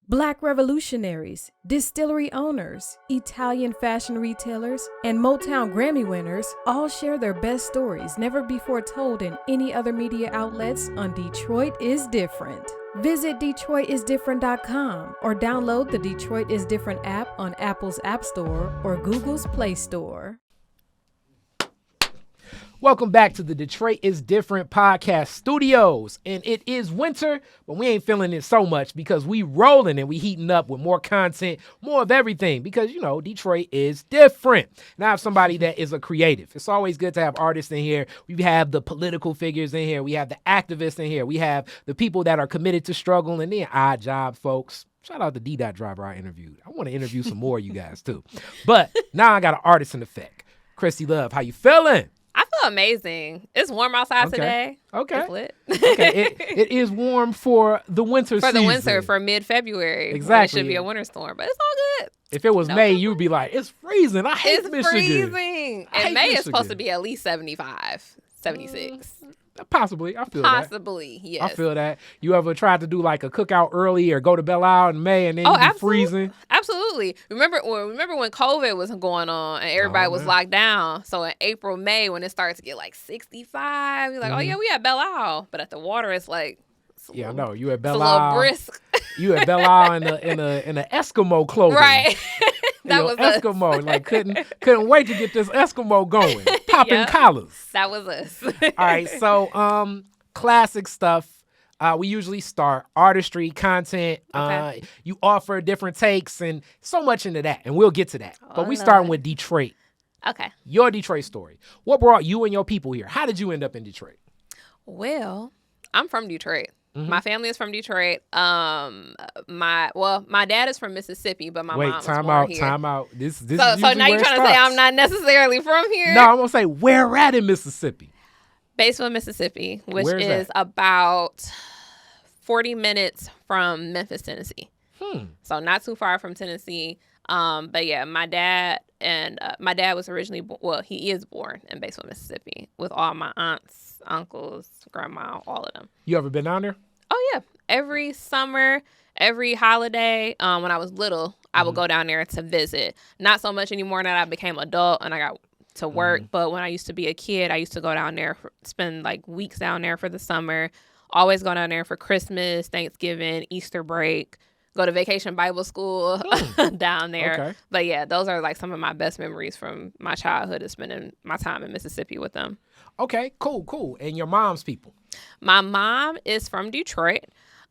Black revolutionaries, distillery owners, Italian fashion retailers, and Motown Grammy winners all share their best stories never before told in any other media outlets on Detroit is Different. Visit DetroitisDifferent.com or download the Detroit is Different app on Apple's App Store or Google's Play Store. Welcome back to the Detroit is Different podcast studios. And it is winter, but we ain't feeling it so much because we rolling and we heating up with more content, more of everything because, you know, Detroit is different. Now I have somebody that is a creative. It's always good to have artists in here. We have the political figures in here. We have the activists in here. We have the people that are committed to struggle and then odd job folks. Shout out to D-Dot Driver I interviewed. I want to interview some more of you guys too. But now I got an artist in effect. Kristy Love, how you feeling? I feel amazing. It's warm outside today. Okay. It's lit. Okay. It is warm for the winter season. For the winter, for mid-February. Exactly. It should be a winter storm, but it's all good. If it was May, you'd be like, it's freezing. I hate Michigan. It's freezing. And May is supposed to Michigan. be at least 75, 76. Possibly. I feel that. Possibly, yes. I feel that. You ever tried to do like a cookout early or go to Belle Isle in May and then you be freezing? Absolutely. Remember when COVID was going on and everybody was locked down? So in April, May, when it started to get like 65, you're like, oh yeah, we at Belle Isle. But at the water, it's like, I know. You at Belle it's Isle. a little brisk. You at Belle Isle in a Eskimo clothing. Right. That was Eskimo. Like couldn't wait to get this Eskimo going. Popping collars. That was us. All right. So classic stuff. We usually start artistry, content. Okay. You offer different takes and so much into that. And we'll get to that. But we starting with Detroit. Okay. Your Detroit story. What brought you and your people here? How did you end up in Detroit? Well, I'm from Detroit. Mm-hmm. My family is from Detroit. My dad is from Mississippi, but my mom was born here. Time out. This So is now usually you're where it trying to say starts. I'm not necessarily from here? No, I'm gonna say where at in Mississippi. Batesville, Mississippi, which Where's is that? about 40 minutes from Memphis, Tennessee. So not too far from Tennessee. But yeah, my dad was originally he is born in Batesville, Mississippi, with all my aunts, uncles, grandma, all of them. You ever been down there? Oh yeah, every summer, every holiday. When I was little, I would go down there to visit. Not so much anymore now that I became adult and I got to work. But when I used to be a kid, I used to go down there, spend like weeks down there for the summer. Always go down there for Christmas, Thanksgiving, Easter break. Go to vacation Bible school down there. Okay. But yeah, those are like some of my best memories from my childhood is spending my time in Mississippi with them. Okay, cool. And your mom's people? My mom is from Detroit.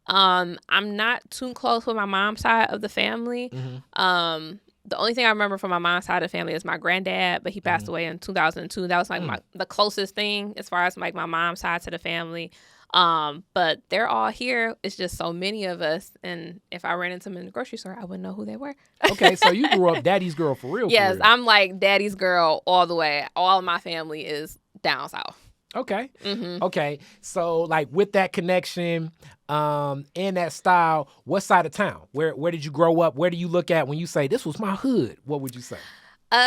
I'm not too close with my mom's side of the family. The only thing I remember from my mom's side of the family is my granddad, but he passed away in 2002. That was like the closest thing as far as like my mom's side to the family. But they're all here. It's just so many of us. And if I ran into them in the grocery store, I wouldn't know who they were. Okay, so you grew up daddy's girl for real. Yes, for real. I'm like daddy's girl all the way. All of my family is down south. Okay. Okay. So like with that connection, and that style, what side of town? Where did you grow up? Where do you look at when you say this was my hood? What would you say?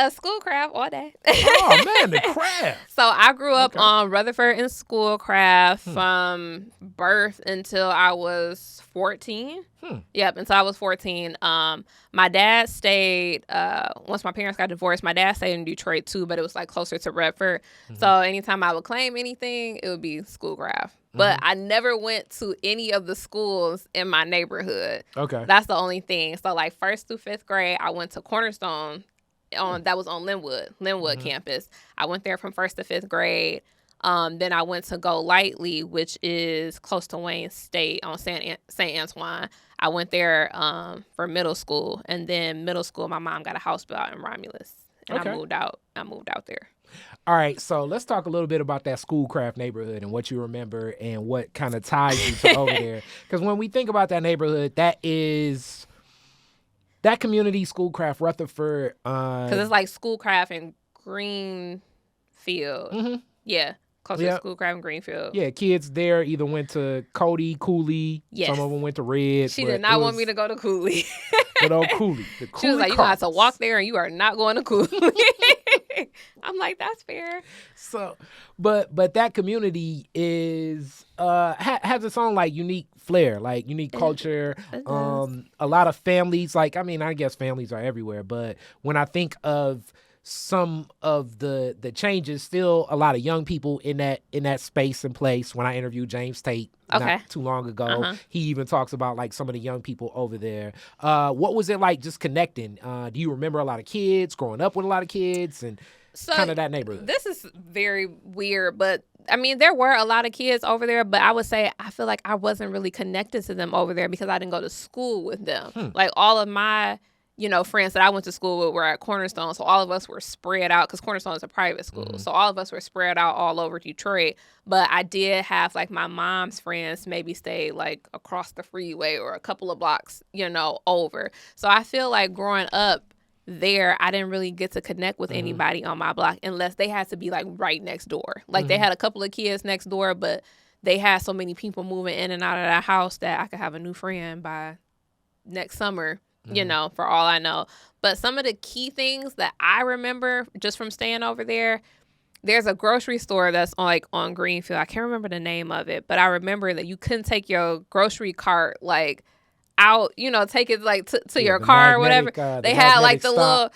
Schoolcraft all day. Oh man, the craft. So I grew up on Rutherford in Schoolcraft from birth until I was 14. Yep, until I was 14. My dad stayed, once my parents got divorced, my dad stayed in Detroit too, but it was like closer to Redford. So anytime I would claim anything, it would be Schoolcraft. But I never went to any of the schools in my neighborhood. Okay. That's the only thing. So like 1st through 5th grade, I went to Cornerstone. That was on Linwood campus. I went there from 1st to 5th grade. Then I went to Go Lightly, which is close to Wayne State on St. Antoine. I went there for middle school, and then middle school, my mom got a house built out in Romulus, and I moved out there. All right, so let's talk a little bit about that Schoolcraft neighborhood and what you remember and what kind of ties you to over there. Because when we think about that neighborhood, that is. That community, Schoolcraft, Rutherford. Because it's like Schoolcraft and Greenfield. Yeah, closer to Schoolcraft and Greenfield. Yeah, kids there either went to Cody, Cooley. Yes. Some of them went to Red. She did not want me to go to Cooley. Good old Cooley. The Cooley she was like, you got to walk there and you are not going to Cooley. I'm like, that's fair. So, but that community is has its own like unique flair, like unique culture. It does. A lot of families, like I mean, I guess families are everywhere, but when I think of some of the changes, still a lot of young people in that space and place. When I interviewed James Tate not too long ago, he even talks about like some of the young people over there. What was it like just connecting? Do you remember a lot of kids growing up with a lot of kids and kind of that neighborhood? This is very weird, but I mean, there were a lot of kids over there, but I would say I feel like I wasn't really connected to them over there because I didn't go to school with them. Like all of my friends that I went to school with were at Cornerstone. So all of us were spread out because Cornerstone is a private school. So all of us were spread out all over Detroit. But I did have like my mom's friends maybe stay like across the freeway or a couple of blocks, over. So I feel like growing up there, I didn't really get to connect with anybody on my block unless they had to be like right next door. Like they had a couple of kids next door, but they had so many people moving in and out of that house that I could have a new friend by next summer. For all I know. But some of the key things that I remember just from staying over there, there's a grocery store that's on Greenfield. I can't remember the name of it, but I remember that you couldn't take your grocery cart like out, take it like to your car or whatever. They had like the little,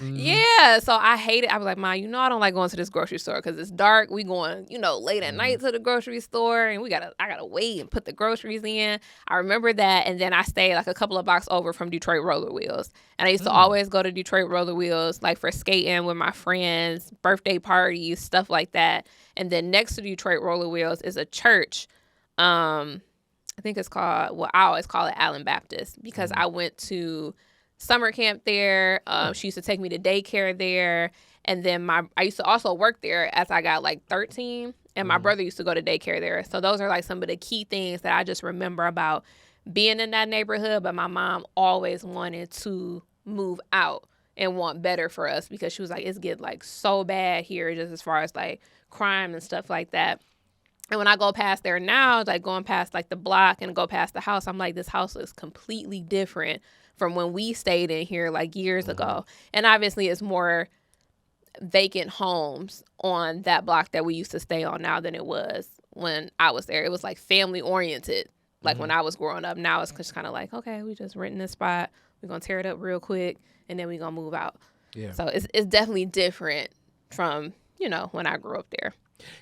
so I hate it. I was like, Mom, I don't like going to this grocery store because it's dark. We going, late at night to the grocery store and I gotta wait and put the groceries in. I remember that. And then I stayed like a couple of blocks over from Detroit Roller Wheels. And I used to always go to Detroit Roller Wheels like for skating with my friends, birthday parties, stuff like that. And then next to Detroit Roller Wheels is a church. I think it's called, I always call it Allen Baptist because I went to summer camp there. She used to take me to daycare there. And then I used to also work there as I got like 13. And my brother used to go to daycare there. So those are like some of the key things that I just remember about being in that neighborhood. But my mom always wanted to move out and want better for us because she was like, it's getting like so bad here just as far as like crime and stuff like that. And when I go past there now, like going past like the block and go past the house, I'm like, this house is completely different from when we stayed in here like years ago. And obviously it's more vacant homes on that block that we used to stay on now than it was when I was there. It was like family oriented, like when I was growing up. Now it's just kind of like, okay, we just renting this spot. We're going to tear it up real quick and then we're going to move out. Yeah. So it's definitely different from, when I grew up there.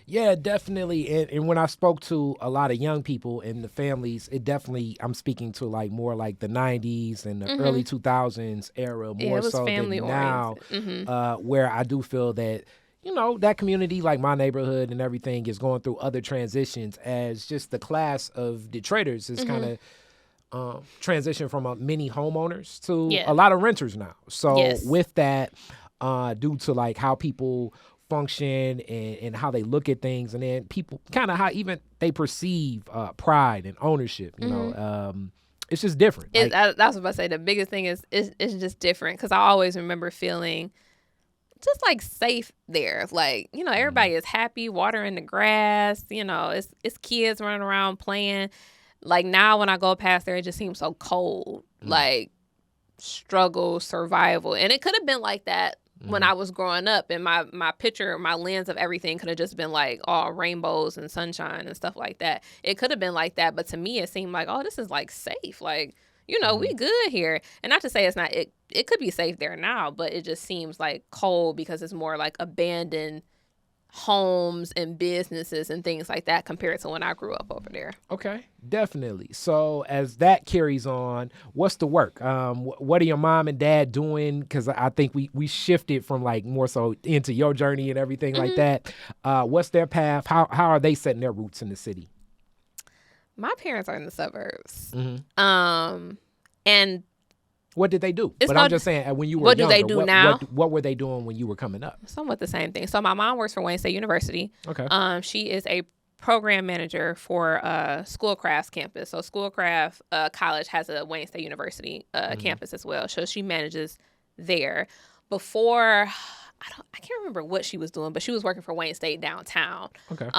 Yeah, definitely. And when I spoke to a lot of young people and the families, it definitely, I'm speaking to like more like the 90s and the early 2000s era, more so than now, where I do feel that, that community, like my neighborhood and everything is going through other transitions as just the class of Detroiters is kind of transition from many homeowners to a lot of renters now. So with that, due to like how people function and how they look at things, and then people kind of how even they perceive pride and ownership, it's just different. That's what I say. The biggest thing is it's just different because I always remember feeling just like safe there. Like, everybody is happy, watering the grass, it's kids running around playing. Like now when I go past there, it just seems so cold, like struggle, survival. And it could have been like that when I was growing up, and my picture, my lens of everything could have just been like all rainbows and sunshine and stuff like that. It could have been like that, but to me it seemed like, oh, this is like safe. Like, we good here. And not to say it's not, it could be safe there now, but it just seems like cold because it's more like abandoned homes and businesses and things like that compared to when I grew up over there. Okay, definitely. So as that carries on, what's the work? What are your mom and dad doing? Because I think we shifted from like more so into your journey and everything like that. What's their path? How are they setting their roots in the city? My parents are in the suburbs. And what did they do? But I'm just saying, when you were younger, what do they do now? What were they doing when you were coming up? Somewhat the same thing. So my mom works for Wayne State University. Okay. She is a program manager for Schoolcraft's campus. So Schoolcraft College has a Wayne State University campus as well. So she manages there. Before, I can't remember what she was doing, but she was working for Wayne State downtown. Okay.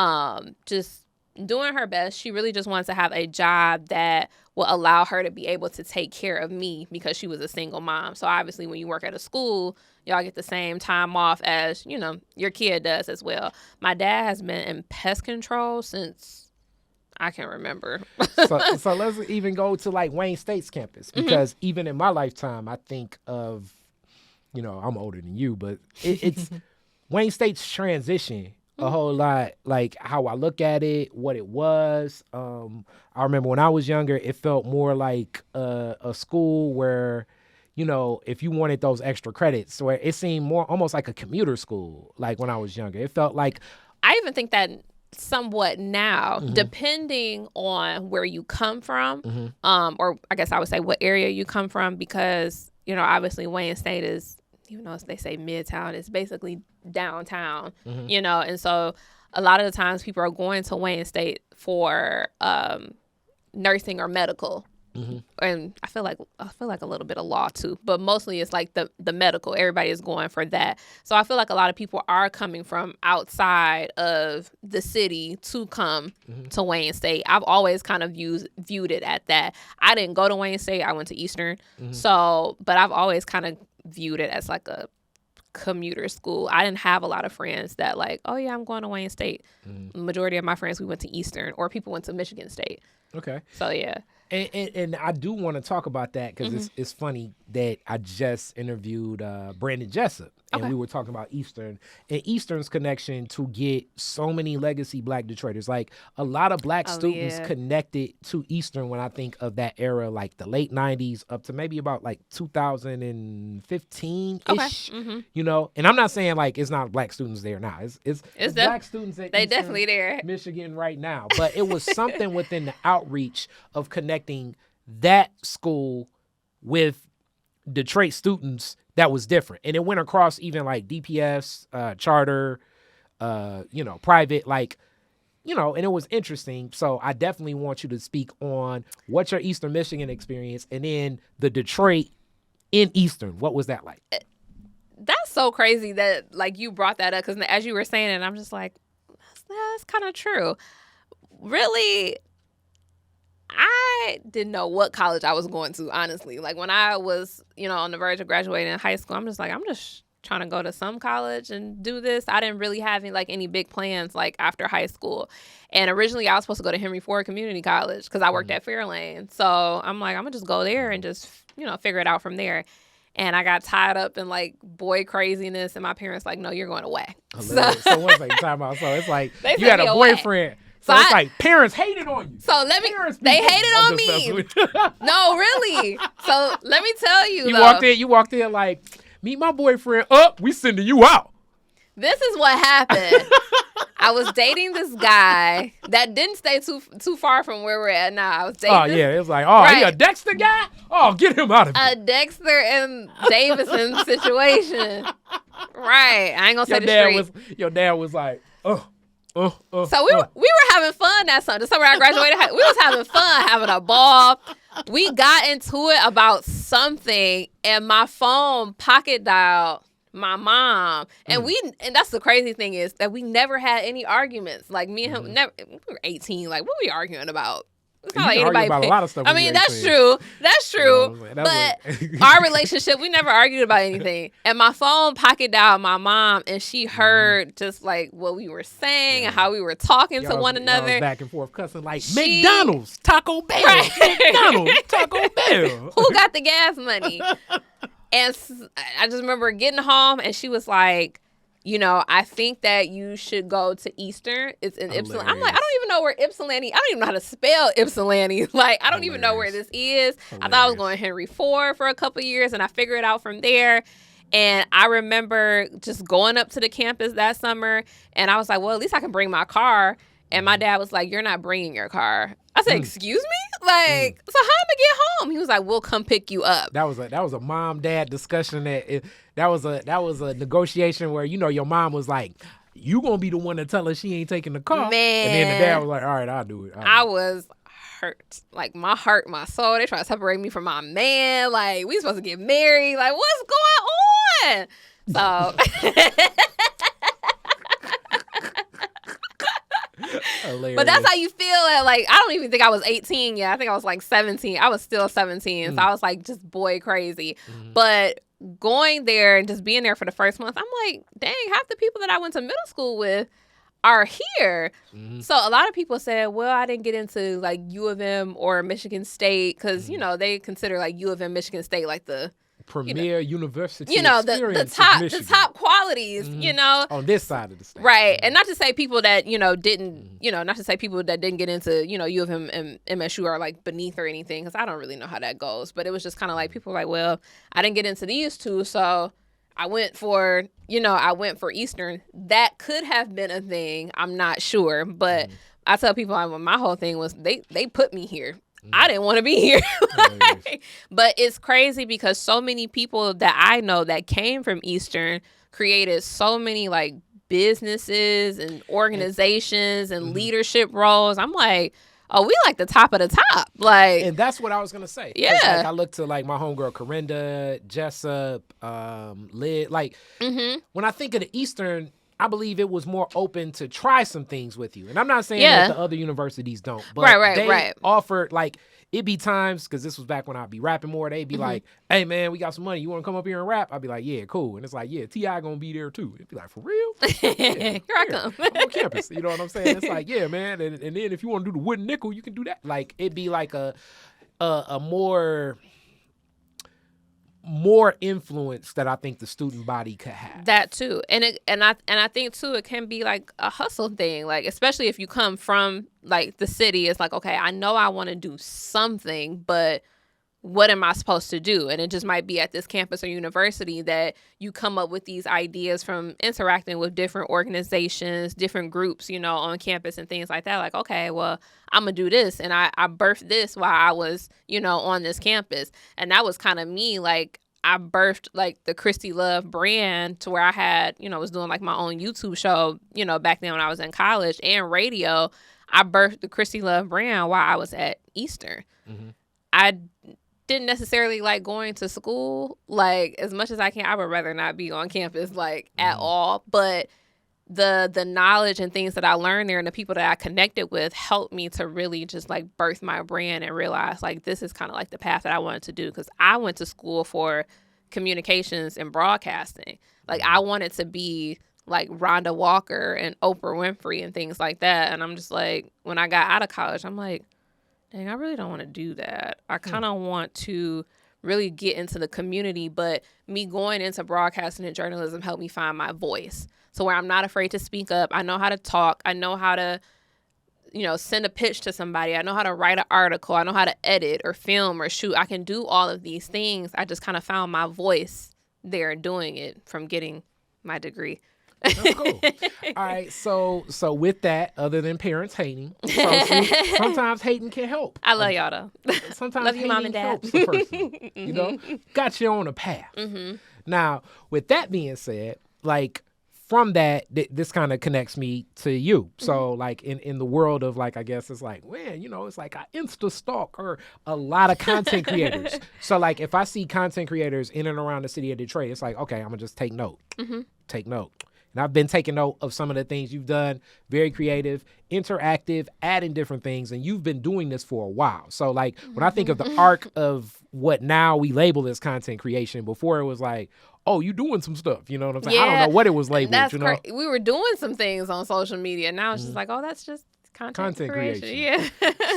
Just doing her best. She really just wanted to have a job that will allow her to be able to take care of me because she was a single mom. So obviously when you work at a school, y'all get the same time off as, you know, your kid does as well. My dad has been in pest control since I can remember. So let's even go to like Wayne State's campus, because even in my lifetime, I think of, you know, I'm older than you, but it's Wayne State's transition a whole lot, like how I look at it, what it was. I remember when I was younger, it felt more like a school where, you know, if you wanted those extra credits, where it seemed more almost like a commuter school. Like when I was younger, it felt like. I even think that somewhat now, depending on where you come from, or I guess I would say what area you come from, because, you know, obviously Wayne State is, even though they say Midtown, it's basically downtown, you know, and so a lot of the times people are going to Wayne State for nursing or medical. And I feel like a little bit of law too, but mostly it's like the medical. Everybody is going for that. So I feel like a lot of people are coming from outside of the city to come to Wayne State. I've always kind of viewed it at that. I didn't go to Wayne State. I went to Eastern. So, but I've always kind of viewed it as like a commuter school. I didn't have a lot of friends that like, oh yeah, I'm going to Wayne State. The majority of my friends, we went to Eastern, or people went to Michigan State. Okay. So yeah. And I do want to talk about that because it's funny that I just interviewed Brandon Jessup, and we were talking about Eastern and Eastern's connection to get so many legacy Black Detroiters. Like a lot of Black students connected to Eastern when I think of that era, like the late 90s up to maybe about like 2015-ish, you know? And I'm not saying like it's not Black students there now. It's Black students at they Eastern, definitely there. Michigan right now. But it was something within the outreach of connecting that school with Detroit students that was different. And it went across even like DPS, charter, you know, private, like, you know, and it was interesting. So I definitely want you to speak on what's your Eastern Michigan experience, and then the Detroit in Eastern. What was that like? That's so crazy that like you brought that up, because as you were saying it, I'm just like, that's kind of true. Really, I didn't know what college I was going to, honestly. Like when I was, you know, on the verge of graduating in high school, I'm just like, I'm just trying to go to some college and do this. I didn't really have any big plans like after high school. And originally I was supposed to go to Henry Ford Community College because I worked at Fairlane. So I'm like, I'm gonna just go there and just, you know, figure it out from there. And I got tied up in like boy craziness, and my parents like, no, you're going away. So one thing, time out. So it's like you had a boyfriend. So it's like parents hated on you. So they hated on me. No, really. So let me tell you, you walked in like, meet my boyfriend. We sending you out. This is what happened. I was dating this guy that didn't stay too far from where we're at now. I was dating it was like, he a Dexter guy? Get him out of here. A Dexter and Davison situation. Right. I ain't gonna say the street. Your dad was like, So we were having fun that summer. The summer I graduated, we was having fun, having a ball. We got into it about something, and my phone pocket dialed my mom. And and that's the crazy thing is that we never had any arguments. Like me and him, we were 18. Like, what were we arguing about? It's not like anybody about a lot of stuff. I mean, that's true. That's true. But our relationship, we never argued about anything. And my phone pocket dialed my mom, and she heard just like what we were saying and how we were talking to one another. Back and forth cussing like McDonald's, Taco Bell, McDonald's, Taco Bell. Who got the gas money? And I just remember getting home, and she was like, you know, I think that you should go to Eastern. It's in Ypsilanti. I'm like, I don't even know where Ypsilanti. I don't even know how to spell Ypsilanti. Like, I don't even know where this is. I thought I was going to Henry Ford for a couple of years, and I figured it out from there. And I remember just going up to the campus that summer, and I was like, well, at least I can bring my car. And my dad was like, you're not bringing your car. I said, excuse me? Like, so how am I get home? He was like, we'll come pick you up. That was a mom-dad discussion. That was a negotiation where, you know, your mom was like, you gonna be the one to tell her she ain't taking the car. Man. And then the dad was like, all right, I'll do it. I was hurt. Like, my heart, my soul. They trying to separate me from my man. Like, we supposed to get married. Like, what's going on? So Hilarious. But that's how you feel at, like, I don't even think I was 18 yet. I think I was like 17. I was still 17. So I was like just boy crazy. But going there and just being there for the first month, I'm like, dang, half the people that I went to middle school with are here. So a lot of people said, well, I didn't get into like U of M or Michigan State because, you know, they consider like U of M, Michigan State like the premier university, you know, experience the top qualities, you know, on this side of the state, right? And not to say people that, you know, didn't, you know, not to say people that didn't get into, you know, U of M and MSU are like beneath or anything, because I don't really know how that goes. But it was just kind of like people were like, well, I didn't get into these two, so I went for Eastern. That could have been a thing. I'm not sure, but I tell people my whole thing was they put me here. I didn't want to be here. But it's crazy because so many people that I know that came from Eastern created so many like businesses and organizations and leadership roles. I'm like, oh, we like the top of the top. Like, and that's what I was going to say. Yeah. Like, I look to like my homegirl, Corinda, Jessup, Lid. Like, when I think of the Eastern, I believe it was more open to try some things with you. And I'm not saying that the other universities don't, but they offered, like, it'd be times, because this was back when I'd be rapping more, they'd be like, hey, man, we got some money. You want to come up here and rap? I'd be like, yeah, cool. And it's like, yeah, T.I. gonna be there too. It'd be like, for real? Yeah, here I come. I'm on campus. You know what I'm saying? It's like, yeah, man. And then if you want to do the wooden nickel, you can do that. Like, it'd be like a more influence that I think the student body could have. That too. And I think too it can be like a hustle thing. Like, especially if you come from like the city, it's like, okay, I know I want to do something, but what am I supposed to do? And it just might be at this campus or university that you come up with these ideas from interacting with different organizations, different groups, you know, on campus and things like that. Like, okay, well, I'm going to do this. And I birthed this while I was, you know, on this campus. And that was kind of me. Like, I birthed like the Kristy Love brand to where I had, you know, was doing like my own YouTube show, you know, back then when I was in college and radio. I birthed the Kristy Love brand while I was at Eastern. I didn't necessarily like going to school. Like, as much as I can, I would rather not be on campus like at all. But the knowledge and things that I learned there and the people that I connected with helped me to really just like birth my brand and realize like this is kind of like the path that I wanted to do, because I went to school for communications and broadcasting. Like, I wanted to be like Rhonda Walker and Oprah Winfrey and things like that. And I'm just like, when I got out of college, I'm like, dang, I really don't want to do that. I kind of want to really get into the community, but me going into broadcasting and journalism helped me find my voice. So where I'm not afraid to speak up. I know how to talk. I know how to, you know, send a pitch to somebody. I know how to write an article. I know how to edit or film or shoot. I can do all of these things. I just kind of found my voice there doing it from getting my degree. That's cool. All right, so with that, other than parents hating, sometimes hating can help. I love y'all though. Sometimes love you, Mom and Dad. helps a person. You know, got you on a path. Now, with that being said, like, from that, this kind of connects me to you. So, like, in the world of, like, I guess it's like, man, you know, it's like I Insta stalk or a lot of content creators. So, like, if I see content creators in and around the city of Detroit, it's like, okay, I'm going to just take note. Take note. And I've been taking note of some of the things you've done. Very creative, interactive, adding different things. And you've been doing this for a while. So, like, when I think of the arc of what now we label as content creation, before it was like, oh, you doing some stuff. You know what I'm saying? I don't know what it was labeled. That's you know? We were doing some things on social media. Now it's just like, oh, that's just content creation. Yeah.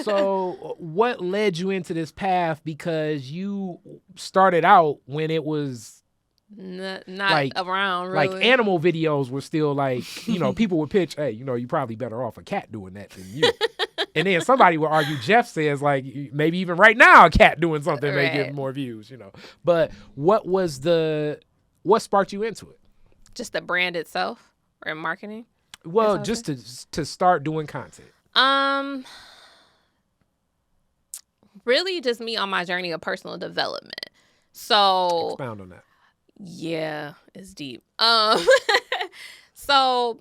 So what led you into this path? Because you started out when it was not like, around, really. Like, animal videos were still like, you know, people would pitch, hey, you know, you're probably better off a cat doing that than you. And then somebody would argue, Jeff says, like, maybe even right now a cat doing something may get more views, you know. But what sparked you into it? Just the brand itself or marketing? Well, just to start doing content. Really just me on my journey of personal development. So expound on that. Yeah, it's deep. So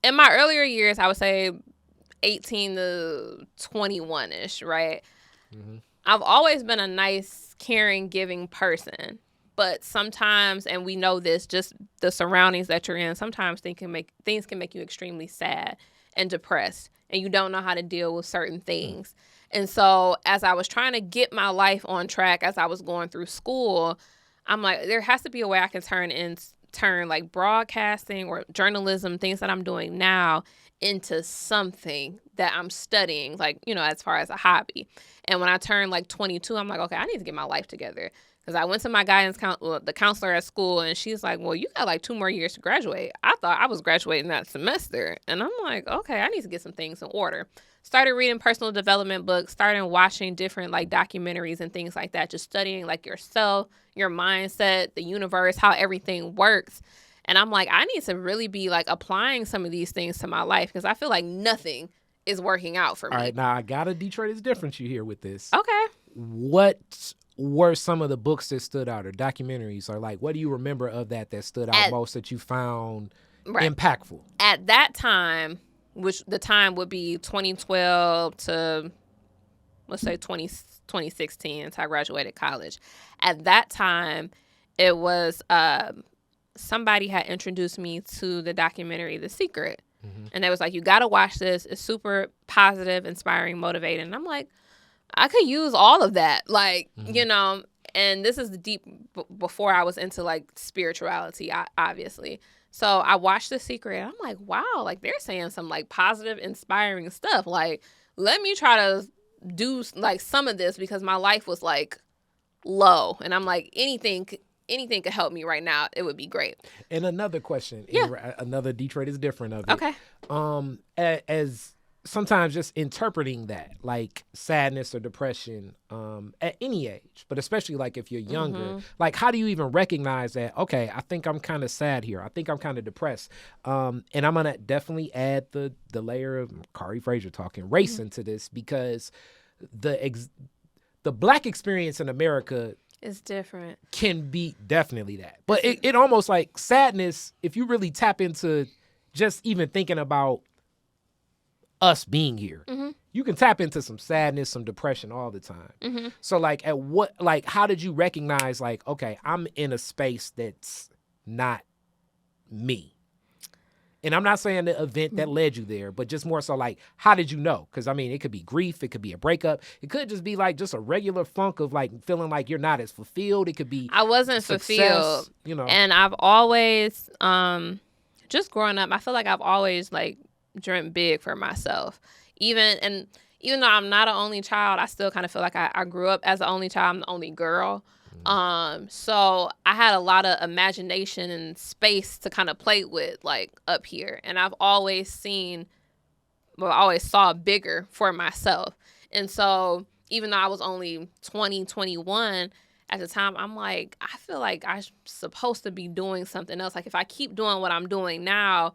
in my earlier years, I would say 18 to 21-ish, right? I've always been a nice, caring, giving person. But sometimes, and we know this, just the surroundings that you're in, sometimes things can make you extremely sad and depressed, and you don't know how to deal with certain things. And so as I was trying to get my life on track, as I was going through school, I'm like, there has to be a way I can turn like broadcasting or journalism, things that I'm doing now, into something that I'm studying, like, as far as a hobby. And when I turned like 22, I'm like, okay, I need to get my life together. Because I went to my guidance the counselor at school, and she's like, well, you got like 2 more years to graduate. I thought I was graduating that semester. And I'm like, okay, I need to get some things in order. Started reading personal development books, started watching different like documentaries and things like that, just studying like yourself, your mindset, the universe, how everything works. And I'm like, I need to really be like applying some of these things to my life, because I feel like nothing is working out for me. All right, now I got a Detroit is different you here with this. Okay. What were some of the books that stood out, or documentaries, or like what do you remember of that stood out most, that you found impactful? At that time, which the time would be 2012 to, let's say 2016, until I graduated college. At that time, it was somebody had introduced me to the documentary The Secret. Mm-hmm. And they was like, you got to watch this. It's super positive, inspiring, motivating. And I'm like, I could use all of that. Like, and this is before I was into like spirituality, obviously. So I watched The Secret, and I'm like, wow, like they're saying some like positive, inspiring stuff. Like, let me try to do like some of this, because my life was like low. And I'm like, anything could help me right now. It would be great. And another question, another Detroit is different of it. Okay. As sometimes just interpreting that, like sadness or depression, at any age, but especially like if you're younger, like how do you even recognize that, okay, I think I'm kind of sad here. I think I'm kind of depressed. And I'm going to definitely add the layer of Kari Frazier talking race into this, because the Black experience in America is different. Can be definitely that. But it almost like sadness, if you really tap into just even thinking about us being here, you can tap into some sadness, some depression all the time. So like how did you recognize like, okay, I'm in a space that's not me? And I'm not saying the event that led you there, but just more so like, how did you know? Because I mean, it could be grief, it could be a breakup, it could just be like just a regular funk of like feeling like you're not as fulfilled. It could be I wasn't fulfilled, And I've always, just growing up, I feel like I've always like dreamt big for myself. Even though I'm not an only child, I still kind of feel like I grew up as the only child. I'm the only girl. So I had a lot of imagination and space to kind of play with like up here. And I've always saw bigger for myself. And so even though I was only 20, 21 at the time, I'm like, I feel like I'm supposed to be doing something else. Like if I keep doing what I'm doing now,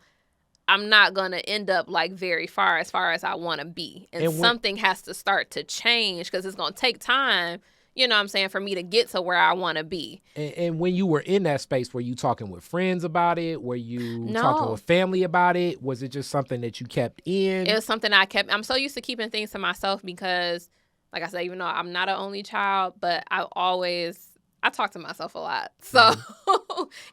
I'm not going to end up like very far as I want to be. And something has to start to change, because it's going to take time, you know what I'm saying, for me to get to where I want to be. And when you were in that space, were you talking with friends about it? Were you talking with family about it? Was it just something that you kept in? It was something I'm so used to keeping things to myself, because, like I said, even though I'm not an only child, but I talk to myself a lot. So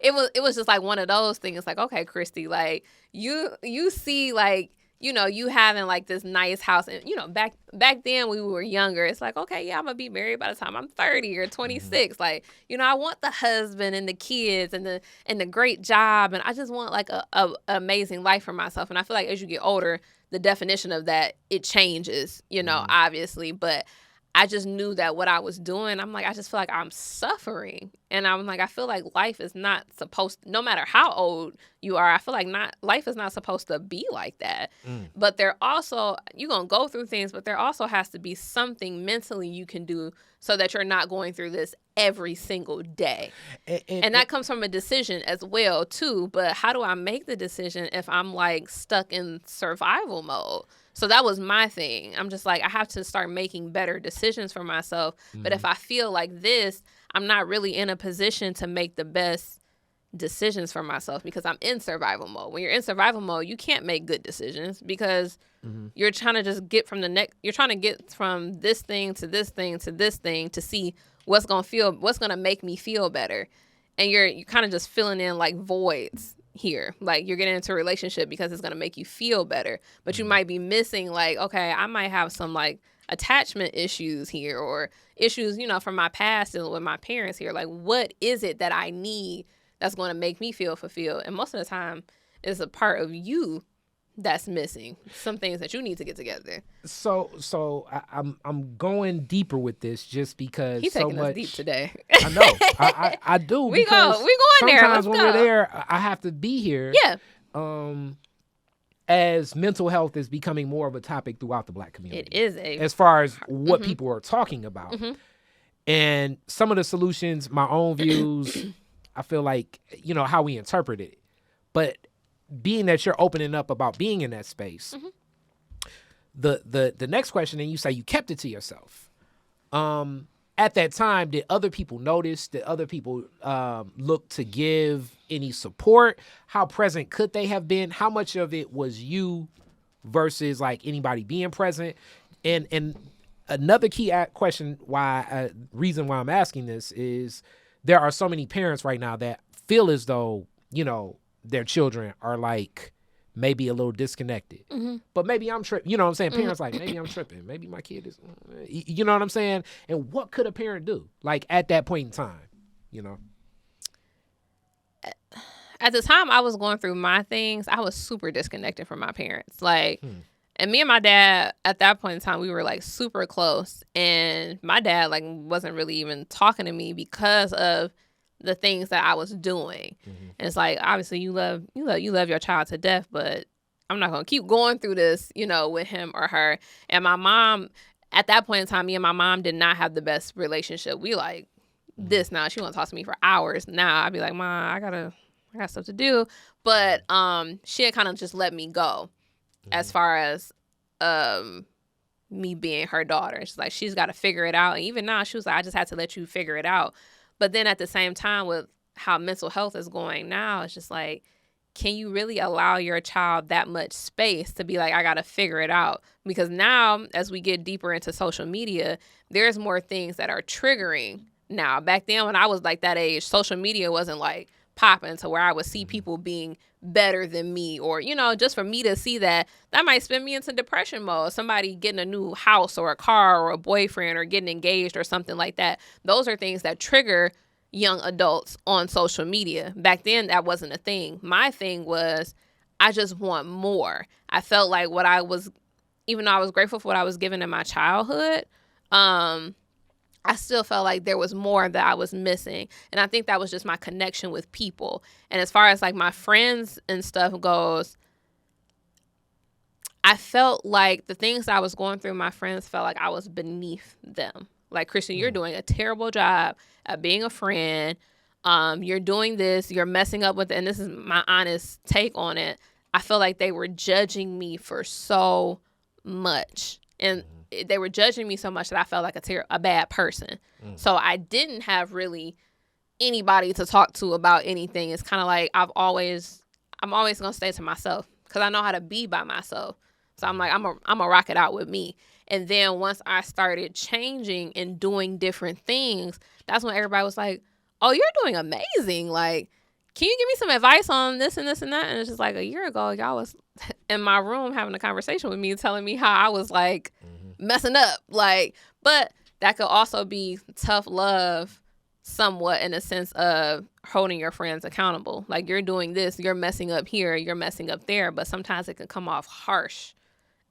it was just like one of those things, like, okay, Kristy, like you see like, you having like this nice house, and back then when we were younger, it's like, okay, yeah, I'm gonna be married by the time I'm 30 or 26. Like, I want the husband and the kids and the great job, and I just want like a amazing life for myself. And I feel like as you get older, the definition of that, it changes, obviously. But I just knew that what I was doing, I'm like, I just feel like I'm suffering. And I'm like, I feel like life is not supposed, no matter how old you are, I feel like life is not supposed to be like that. But there also, you're going to go through things, but there also has to be something mentally you can do so that you're not going through this every single day. And that comes from a decision as well, too. But how do I make the decision if I'm like stuck in survival mode? So that was my thing. I'm just like, I have to start making better decisions for myself. But if I feel like this, I'm not really in a position to make the best decisions for myself, because I'm in survival mode. When you're in survival mode, you can't make good decisions, because you're trying to just get from you're trying to get from this thing to this thing to this thing to see what's going to make me feel better. And you're kind of just filling in like voids here. Like, you're getting into a relationship because it's going to make you feel better, but you might be missing, like, okay, I might have some like attachment issues here, or issues, from my past and with my parents here. Like, what is it that I need that's going to make me feel fulfilled? And most of the time it's a part of you that's missing, some things that you need to get together. So I'm going deeper with this just because He's so taking much. us deep today. I know. I do. We because going there. Sometimes Let's when go. we're there, I have to be here. Yeah. As mental health is becoming more of a topic throughout the Black community. It is as far as what people are talking about. And some of the solutions, my own views, I feel like, how we interpret it. But being that you're opening up about being in that space, the next question, and you say you kept it to yourself. At that time, did other people notice? Did other people look to give any support? How present could they have been? How much of it was you versus like anybody being present? And another key question, reason why I'm asking this is there are so many parents right now that feel as though, their children are like maybe a little disconnected, but maybe I'm tripping. You know what I'm saying? Parents like, maybe I'm tripping. Maybe my kid is, you know what I'm saying? And what could a parent do? Like at that point in time, At the time I was going through my things, I was super disconnected from my parents. Like, and me and my dad at that point in time, we were like super close. And my dad like wasn't really even talking to me because of the things that I was doing. And it's like, obviously you love your child to death, but I'm not going to keep going through this, with him or her. And my mom, at that point in time, me and my mom did not have the best relationship. We like this now. She won't talk to me for hours. Now I'd be like, Mom, I got stuff to do. But she had kind of just let me go as far as me being her daughter. She's like, she's got to figure it out. And even now, she was like, I just had to let you figure it out. But then at the same time, with how mental health is going now, it's just like, can you really allow your child that much space to be like, I got to figure it out? Because now, as we get deeper into social media, there's more things that are triggering now. Back then, when I was like that age, social media wasn't like popping to where I would see people being better than me, or, just for me to see that might spin me into depression mode. Somebody getting a new house or a car or a boyfriend or getting engaged or something like that. Those are things that trigger young adults on social media. Back then, that wasn't a thing. My thing was, I just want more. I felt like even though I was grateful for what I was given in my childhood, I still felt like there was more that I was missing. And I think that was just my connection with people. And as far as like my friends and stuff goes, I felt like the things I was going through, my friends felt like I was beneath them. Like, Kristy, you're doing a terrible job at being a friend. You're doing this, you're messing up with it. And this is my honest take on it. I feel like they were judging me for so much. And they were judging me so much that I felt like a bad person. So I didn't have really anybody to talk to about anything. It's kind of like I'm always going to stay to myself because I know how to be by myself. So I'm like, I'm a rock it out with me. And then once I started changing and doing different things, that's when everybody was like, oh, you're doing amazing. Like, can you give me some advice on this and this and that? And it's just like a year ago, y'all was in my room having a conversation with me, telling me how I was like messing up. Like, but that could also be tough love somewhat, in a sense of holding your friends accountable. Like, you're doing this, you're messing up here, you're messing up there, but sometimes it can come off harsh,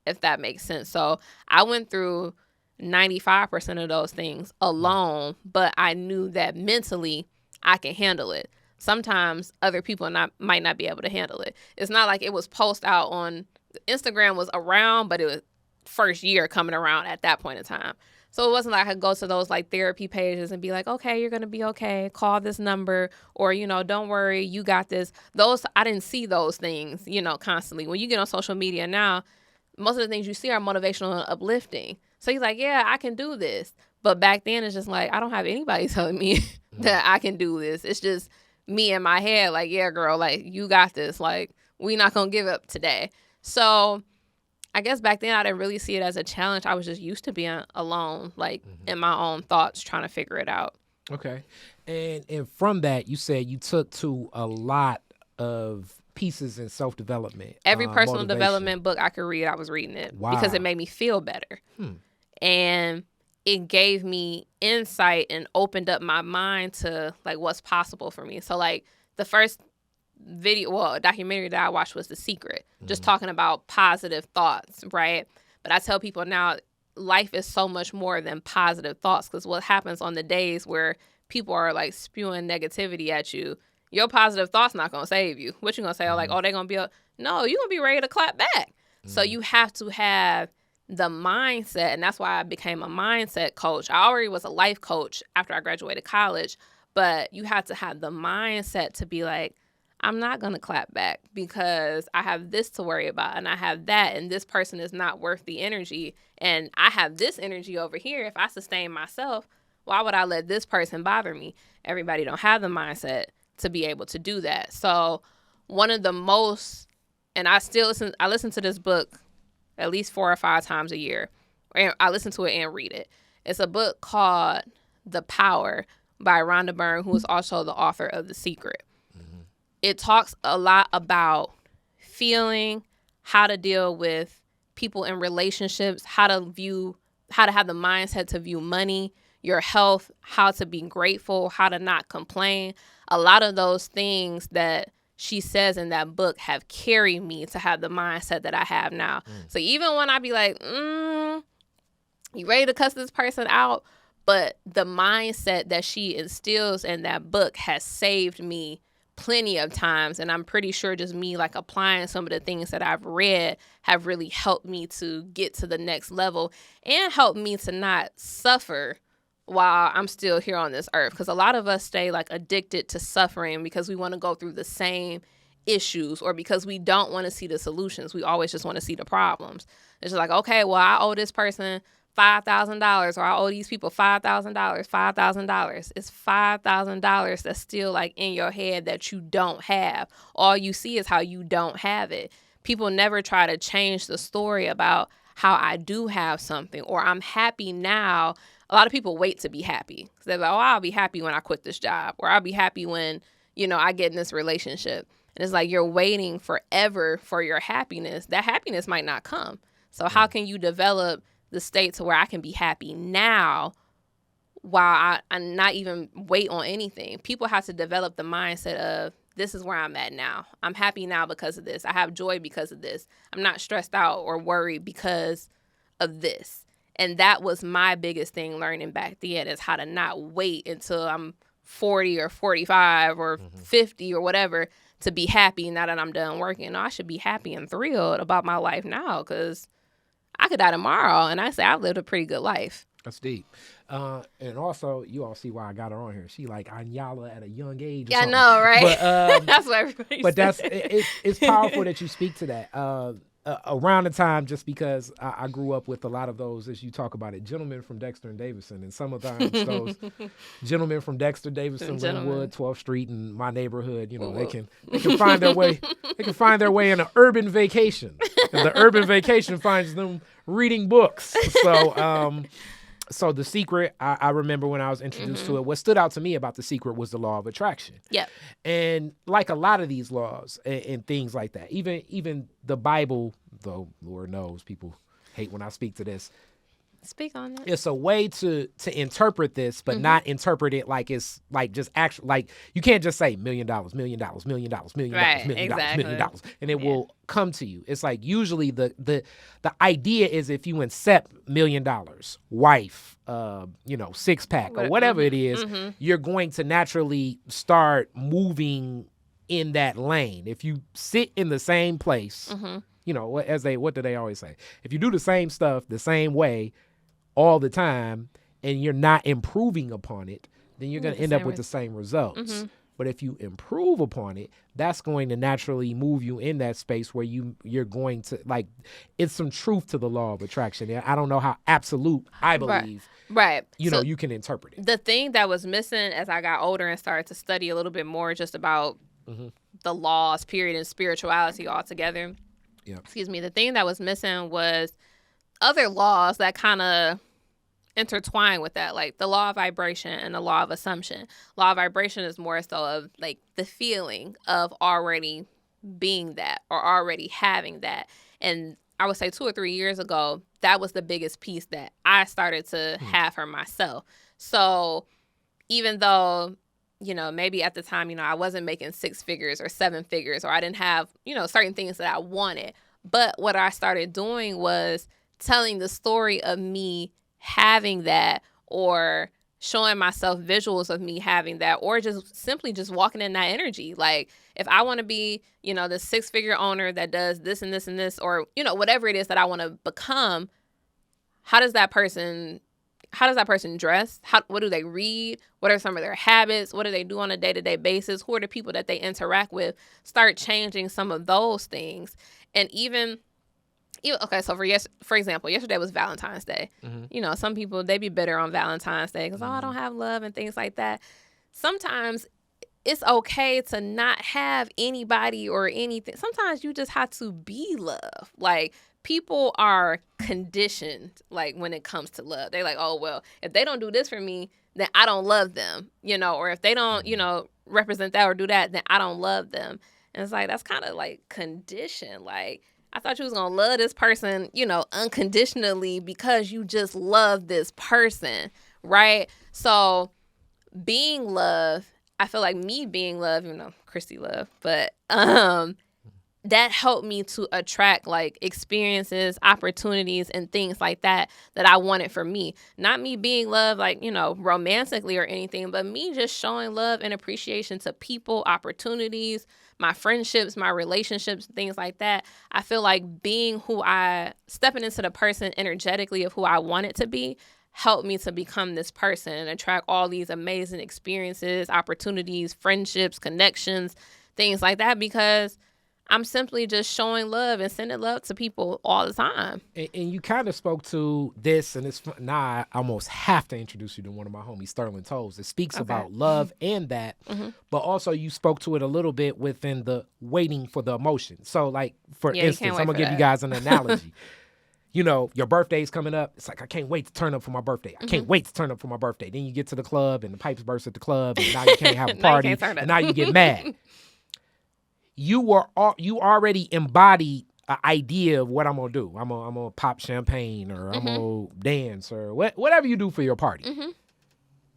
if that makes sense. So I went through 95% of those things alone, but I knew that mentally I can handle it. Sometimes other people might not be able to handle it. It's not like it was post out on Instagram was around, but it was first year coming around at that point in time. So it wasn't like I could go to those like therapy pages and be like, okay, you're going to be okay. Call this number, or, don't worry, you got this. I didn't see those things, constantly. When you get on social media now, most of the things you see are motivational and uplifting. So he's like, yeah, I can do this. But back then it's just like, I don't have anybody telling me that I can do this. It's just me in my head, like, yeah, girl, like, you got this. Like, we not going to give up today. So I guess back then I didn't really see it as a challenge. I was just used to being alone, like in my own thoughts, trying to figure it out. Okay. And from that, you said you took to a lot of pieces in self-development. Every personal motivation. development book I could read, I was reading it because it made me feel better. And it gave me insight and opened up my mind to like what's possible for me. So like the first documentary that I watched was The Secret, just talking about positive thoughts, right? But I tell people now, life is so much more than positive thoughts, because what happens on the days where people are like spewing negativity at you, your positive thoughts not going to save you. What you going to say? Like, oh, they're going to be, no, you're going to be ready to clap back. So you have to have the mindset, and that's why I became a mindset coach. I already was a life coach after I graduated college, but you have to have the mindset to be like, I'm not going to clap back because I have this to worry about and I have that, and this person is not worth the energy, and I have this energy over here. If I sustain myself, why would I let this person bother me? Everybody don't have the mindset to be able to do that. So one of the most, and I listen to this book at least 4 or 5 times a year. And I listen to it and read it. It's a book called The Power by Rhonda Byrne, who is also the author of The Secret. It talks a lot about feeling, how to deal with people in relationships, how to have the mindset to view money, your health, how to be grateful, how to not complain. A lot of those things that she says in that book have carried me to have the mindset that I have now. So even when I be like, you ready to cuss this person out? But the mindset that she instills in that book has saved me plenty of times. And I'm pretty sure just me like applying some of the things that I've read have really helped me to get to the next level and helped me to not suffer while I'm still here on this earth. Because a lot of us stay like addicted to suffering because we want to go through the same issues, or because we don't want to see the solutions. We always just want to see the problems. It's just like, okay, well, I owe this person $5,000, or I owe these people $5,000. It's $5,000 that's still like in your head that you don't have. All you see is how you don't have it. People never try to change the story about how I do have something, or I'm happy now. A lot of people wait to be happy. They're like, oh, I'll be happy when I quit this job, or I'll be happy when, I get in this relationship. And it's like you're waiting forever for your happiness. That happiness might not come. So how can you develop the state to where I can be happy now while I not even wait on anything? People have to develop the mindset of, this is where I'm at now. I'm happy now because of this. I have joy because of this. I'm not stressed out or worried because of this. And that was my biggest thing learning back then, is how to not wait until I'm 40 or 45 or 50 or whatever to be happy now that I'm done working. No, I should be happy and thrilled about my life now, because I could die tomorrow and I say I've lived a pretty good life. That's deep. And also, you all see why I got her on here. She like Anyala at a young age. Yeah, I know, right? But, that's what everybody says. It's powerful that you speak to that. Around the time, just because I grew up with a lot of those, as you talk about it, gentlemen from Dexter and Davison, and sometimes those gentlemen from Dexter, Davison, Linwood, 12th Street, and my neighborhood, they can find their way. They can find their way in an urban vacation, and the urban vacation finds them reading books. So The Secret, I remember when I was introduced to it, what stood out to me about The Secret was the law of attraction. Yep. And like a lot of these laws and things like that, even the Bible, though Lord knows people hate when I speak to this. Speak on it. It's a way to interpret this, but not interpret it like it's like just actual, like you can't just say $1 million, $1 million, $1 million, $1 million, right, $1 million, exactly. $1 million, and it will come to you. It's like usually the idea is if you incept $1 million, wife, 6-pack or whatever it is, you're going to naturally start moving in that lane. If you sit in the same place, what do they always say? If you do the same stuff the same way all the time and you're not improving upon it, then you're going to end up with the same results. But if you improve upon it, that's going to naturally move you in that space where you're going to, like, it's some truth to the law of attraction. I don't know how absolute I believe, right. You can interpret it. The thing that was missing as I got older and started to study a little bit more just about the laws, period, and spirituality altogether. Yeah. Excuse me. The thing that was missing was other laws that kind of intertwined with that, like the law of vibration and the law of assumption. Law of vibration is more so of like the feeling of already being that or already having that. And I would say 2 or 3 years ago, that was the biggest piece that I started to have for myself. So even though, maybe at the time, I wasn't making 6 figures or 7 figures, or I didn't have, certain things that I wanted. But what I started doing was telling the story of me having that, or showing myself visuals of me having that, or just simply just walking in that energy. Like if I want to be, the 6-figure owner that does this and this and this, or, whatever it is that I want to become, how does that person dress? What do they read? What are some of their habits? What do they do on a day-to-day basis? Who are the people that they interact with? Start changing some of those things. And even okay, so for example, yesterday was Valentine's Day. Mm-hmm. Some people, they be bitter on Valentine's Day because, I don't have love and things like that. Sometimes it's okay to not have anybody or anything. Sometimes you just have to be love. Like, people are conditioned, like, when it comes to love. They're like, oh, well, if they don't do this for me, then I don't love them, or if they don't, represent that or do that, then I don't love them. And it's like, that's kind of like conditioned. Like, I thought you was going to love this person, unconditionally because you just love this person, right? So being love, I feel like me being love, Kristy Love, but that helped me to attract like experiences, opportunities, and things like that I wanted for me. Not me being love like, romantically or anything, but me just showing love and appreciation to people, opportunities, my friendships, my relationships, things like that. I feel like stepping into the person energetically of who I wanted to be helped me to become this person and attract all these amazing experiences, opportunities, friendships, connections, things like that, because I'm simply just showing love and sending love to people all the time. And you kind of spoke to this, and now I almost have to introduce you to one of my homies, Sterling Toes. It speaks about love and that, but also you spoke to it a little bit within the waiting for the emotion. So, like, for instance, I'm going to give you guys an analogy. Your birthday's coming up. It's like, I can't wait to turn up for my birthday. I can't wait to turn up for my birthday. Then you get to the club, and the pipes burst at the club, and now you can't have a party, and now you get mad. You already embodied an idea of what I'm gonna do. I'm gonna pop champagne, or I'm gonna dance, or whatever you do for your party. Mm-hmm.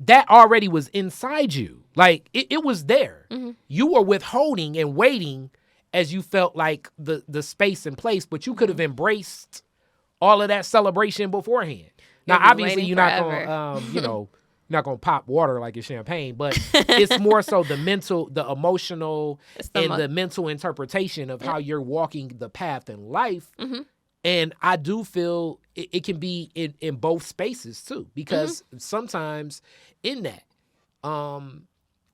That already was inside you. Like it was there. Mm-hmm. You were withholding and waiting as you felt like the space and place, but you could have embraced all of that celebration beforehand. Now, obviously, you're not gonna not going to pop water like it's champagne, but it's more so the mental, the emotional, the mental interpretation of how you're walking the path in life. Mm-hmm. And I do feel it can be in both spaces too, because sometimes in that,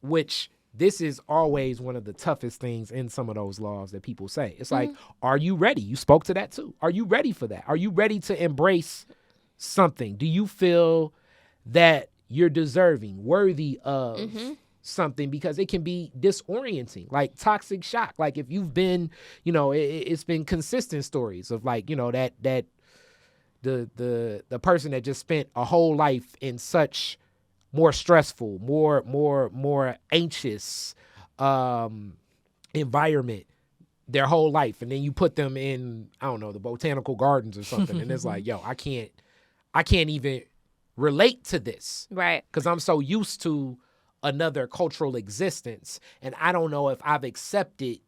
which this is always one of the toughest things in some of those laws that people say. It's like, are you ready? You spoke to that too. Are you ready for that? Are you ready to embrace something? Do you feel that you're deserving, worthy of something? Because it can be disorienting, like toxic shock. Like if you've been, it's been consistent stories of like, that the person that just spent a whole life in such more stressful, more anxious environment their whole life, and then you put them in, I don't know, the botanical gardens or something, and it's like, I can't even relate to this, right? Because I'm so used to another cultural existence, and I don't know if I've accepted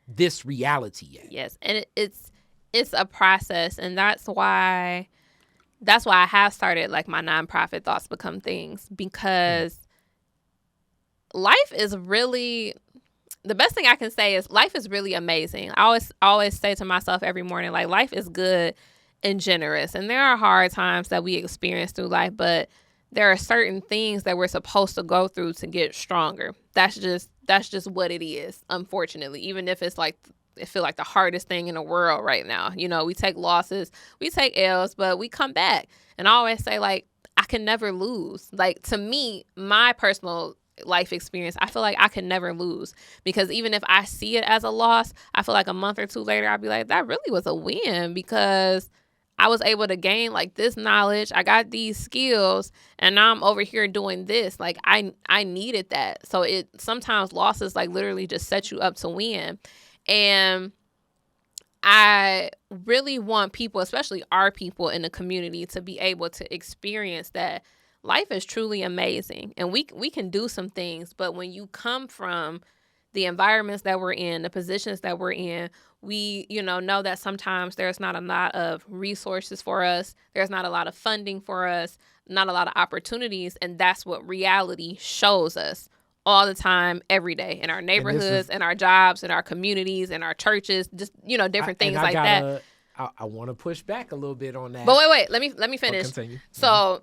this reality yet. Yes, and it's a process, and that's why I have started like my nonprofit Thoughts Become Things, because life is really, the best thing I can say is life is really amazing. I always say to myself every morning, like, life is good and generous, and there are hard times that we experience through life, but there are certain things that we're supposed to go through to get stronger. That's just what it is, unfortunately. Even if it's like, it feels like the hardest thing in the world right now. We take losses, we take L's, but we come back. And I always say, like, I can never lose. Like, to me, my personal life experience, I feel like I can never lose, because even if I see it as a loss, I feel like a month or two later, I'll be like, that really was a win, because I was able to gain like this knowledge. I got these skills, and now I'm over here doing this. Like I needed that. So it sometimes losses like literally just set you up to win. And I really want people, especially our people in the community, to be able to experience that life is truly amazing. And we can do some things, but when you come from the environments that we're in, the positions that we're in, we, know that sometimes there's not a lot of resources for us. There's not a lot of funding for us, not a lot of opportunities. And that's what reality shows us all the time, every day, in our neighborhoods, in our jobs, in our communities, in our churches, just, different things like that. I want to push back a little bit on that. But wait, let me finish. Continue. So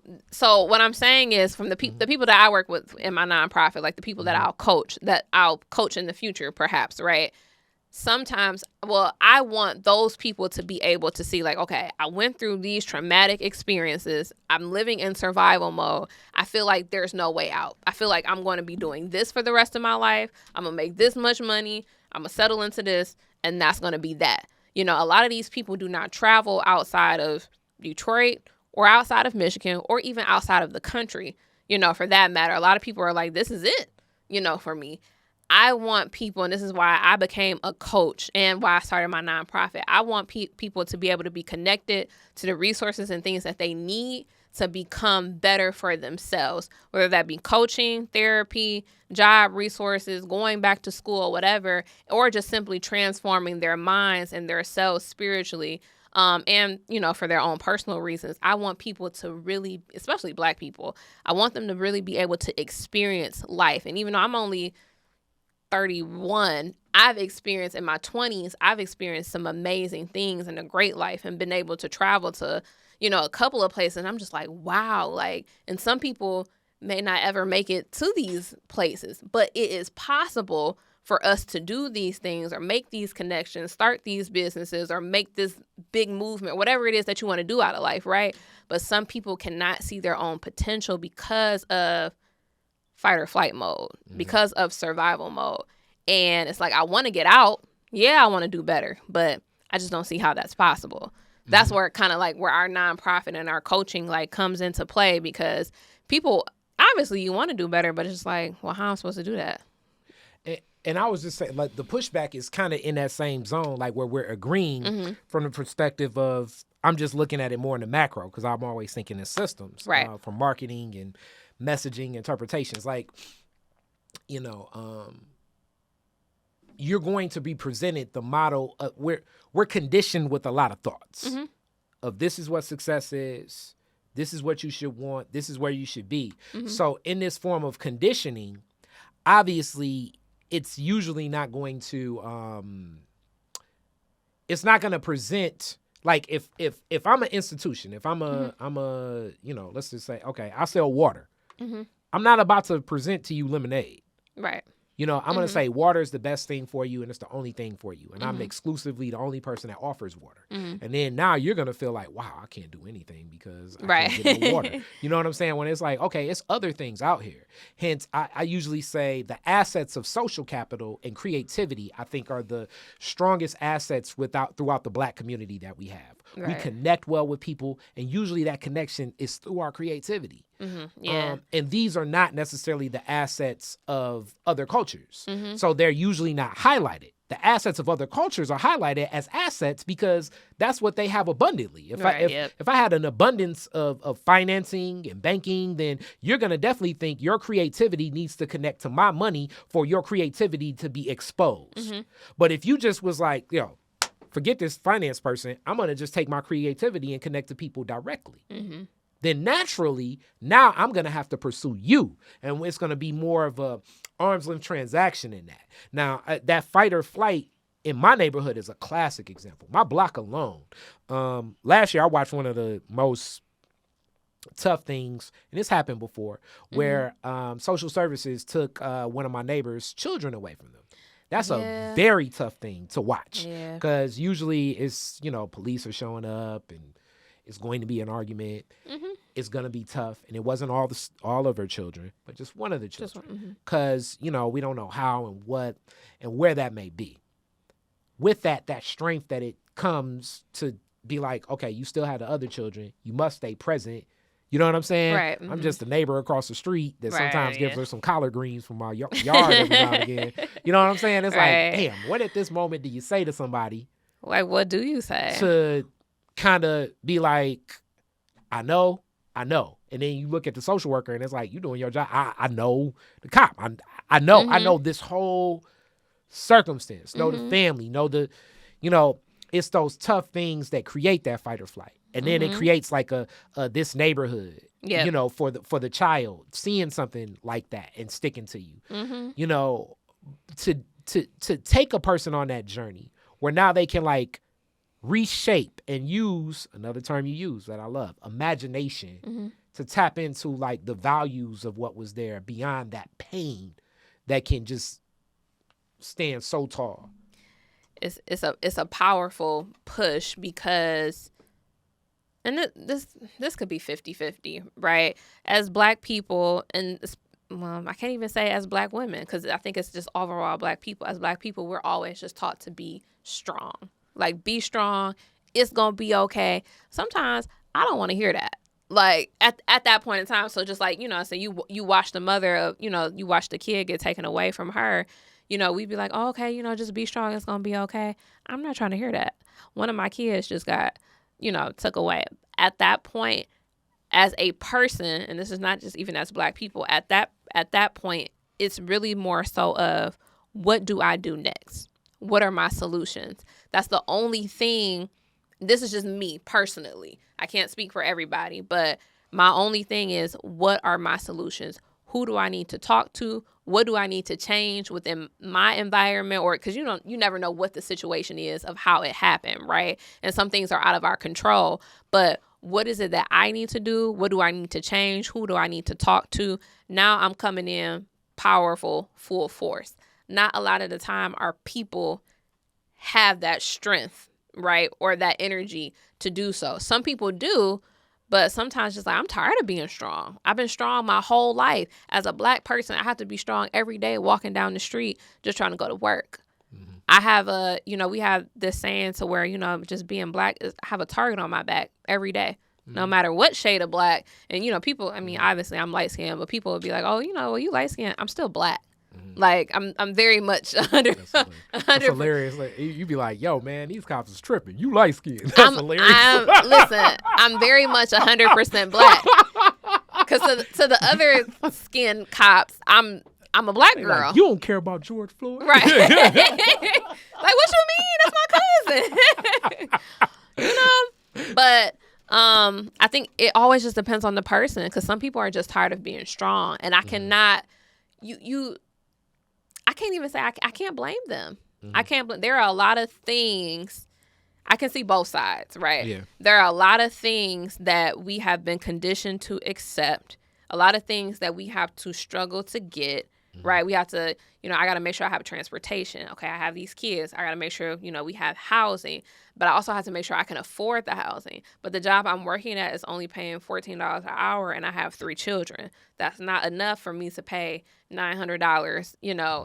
what I'm saying is, from the people that I work with in my nonprofit, like the people that I'll coach in the future, perhaps, right? Sometimes, I want those people to be able to see, like, okay, I went through these traumatic experiences. I'm living in survival mode. I feel like there's no way out. I feel like I'm going to be doing this for the rest of my life. I'm going to make this much money. I'm going to settle into this, and that's going to be that. A lot of these people do not travel outside of Detroit or outside of Michigan or even outside of the country, for that matter. A lot of people are like, this is it, for me. I want people, and this is why I became a coach and why I started my nonprofit. I want people to be able to be connected to the resources and things that they need to become better for themselves, whether that be coaching, therapy, job resources, going back to school, whatever, or just simply transforming their minds and their selves spiritually. And, for their own personal reasons. I want people to really, especially Black people, I want them to really be able to experience life. And even though I'm only 31, I've experienced in my 20s, I've experienced some amazing things and a great life and been able to travel to, a couple of places. And I'm just like, wow, and some people may not ever make it to these places, but it is possible for us to do these things or make these connections, start these businesses or make this big movement, whatever it is that you want to do out of life, right? But some people cannot see their own potential because of fight or flight mode, because of survival mode. And it's like, I want to get out. Yeah, I want to do better, but I just don't see how that's possible. That's where kind of where our nonprofit and our coaching comes into play, because people, obviously you want to do better, but it's just like, well, how am I supposed to do that? And I was just saying, the pushback is kind of in that same zone, where we're agreeing from the perspective of, I'm just looking at it more in the macro, because I'm always thinking in systems, right? For marketing and messaging interpretations. You're going to be presented the model of, we're conditioned with a lot of thoughts of, this is what success is, this is what you should want, this is where you should be. So in this form of conditioning, obviously it's usually not going to it's not going to present, if I'm an institution, if I'm a let's just say, okay, I sell water. I'm not about to present to you lemonade. Right. I'm going to say water is the best thing for you and it's the only thing for you. And I'm exclusively the only person that offers water. And then now you're going to feel like, wow, I can't do anything because I can't get no water. You know what I'm saying? When it's like, okay, it's other things out here. Hence, I usually say the assets of social capital and creativity, I think, are the strongest assets throughout the Black community that we have. Right. We connect well with people, and usually that connection is through our creativity. Yeah. And these are not necessarily the assets of other cultures. So they're usually not highlighted. The assets of other cultures are highlighted as assets because that's what they have abundantly. If I had an abundance of financing and banking, then you're going to definitely think your creativity needs to connect to my money for your creativity to be exposed. But if you just was like, forget this finance person, I'm going to just take my creativity and connect to people directly. Then naturally, now I'm going to have to pursue you. And it's going to be more of a arm's length transaction in that. Now, that fight or flight in my neighborhood is a classic example. My block alone. Last year, I watched one of the most tough things, and this happened before, where social services took one of my neighbor's children away from them. That's a very tough thing to watch because usually it's, police are showing up and it's going to be an argument. It's going to be tough. And it wasn't all of her children, but just one of the children. Because, we don't know how and what and where that may be. With that strength that it comes to be like, okay, you still have the other children. You must stay present. You know what I'm saying? Right. I'm just a neighbor across the street that sometimes gives her some collard greens from my yard every now and again. You know what I'm saying? It's like, damn, what at this moment do you say to somebody? Like, what do you say? To kind of be like, I know. And then you look at the social worker and it's like, you doing your job. I know the cop. I know this whole circumstance, know the family, know the, it's those tough things that create that fight or flight. And then it creates like a this neighborhood, for the child, seeing something like that and sticking to you, to take a person on that journey where now they can like reshape and use another term you use that I love, imagination, to tap into like the values of what was there beyond that pain that can just stand so tall. It's a powerful push because, and this could be 50-50, right? As Black people, and I can't even say as Black women, because I think it's just overall Black people. As Black people, we're always just taught to be strong. Like, be strong. It's going to be okay. Sometimes I don't want to hear that. Like, at that point in time. So just like, so you watch the mother of, you watch the kid get taken away from her. We'd be like, oh, okay, just be strong. It's going to be okay. I'm not trying to hear that. One of my kids just got, took away. At that point, as a person, and this is not just even as Black people, at that point, it's really more so of, what do I do next? What are my solutions? That's the only thing. This is just me personally. I can't speak for everybody, but my only thing is, what are my solutions? Who do I need to talk to? What do I need to change within my environment? Or because you never know what the situation is of how it happened, right? And some things are out of our control. But what is it that I need to do? What do I need to change? Who do I need to talk to? Now I'm coming in powerful, full force. Not a lot of the time our people have that strength, right? Or that energy to do so. Some people do, but sometimes just like, I'm tired of being strong. I've been strong my whole life. As a Black person, I have to be strong every day walking down the street just trying to go to work. I have we have this saying to where, just being Black, I have a target on my back every day, no matter what shade of Black. And, people, obviously I'm light skinned, but people would be like, oh, well, you light skinned. I'm still Black. Like, I'm very much 100. That's hilarious. Like, you be like, yo, man, these cops is tripping. You light skinned. That's hilarious. Listen, I'm very much 100% Black. Because to the other skin cops, I'm a Black girl. Like, you don't care about George Floyd? Right. Like, what you mean? That's my cousin. But I think it always just depends on the person, because some people are just tired of being strong. And I cannot, I can't even say, I can't blame them. I can't blame. There are a lot of things. I can see both sides, right? Yeah. There are a lot of things that we have been conditioned to accept, a lot of things that we have to struggle to get, right? We have to, I got to make sure I have transportation. Okay, I have these kids. I got to make sure, we have housing. But I also have to make sure I can afford the housing. But the job I'm working at is only paying $14 an hour, and I have 3 children. That's not enough for me to pay $900,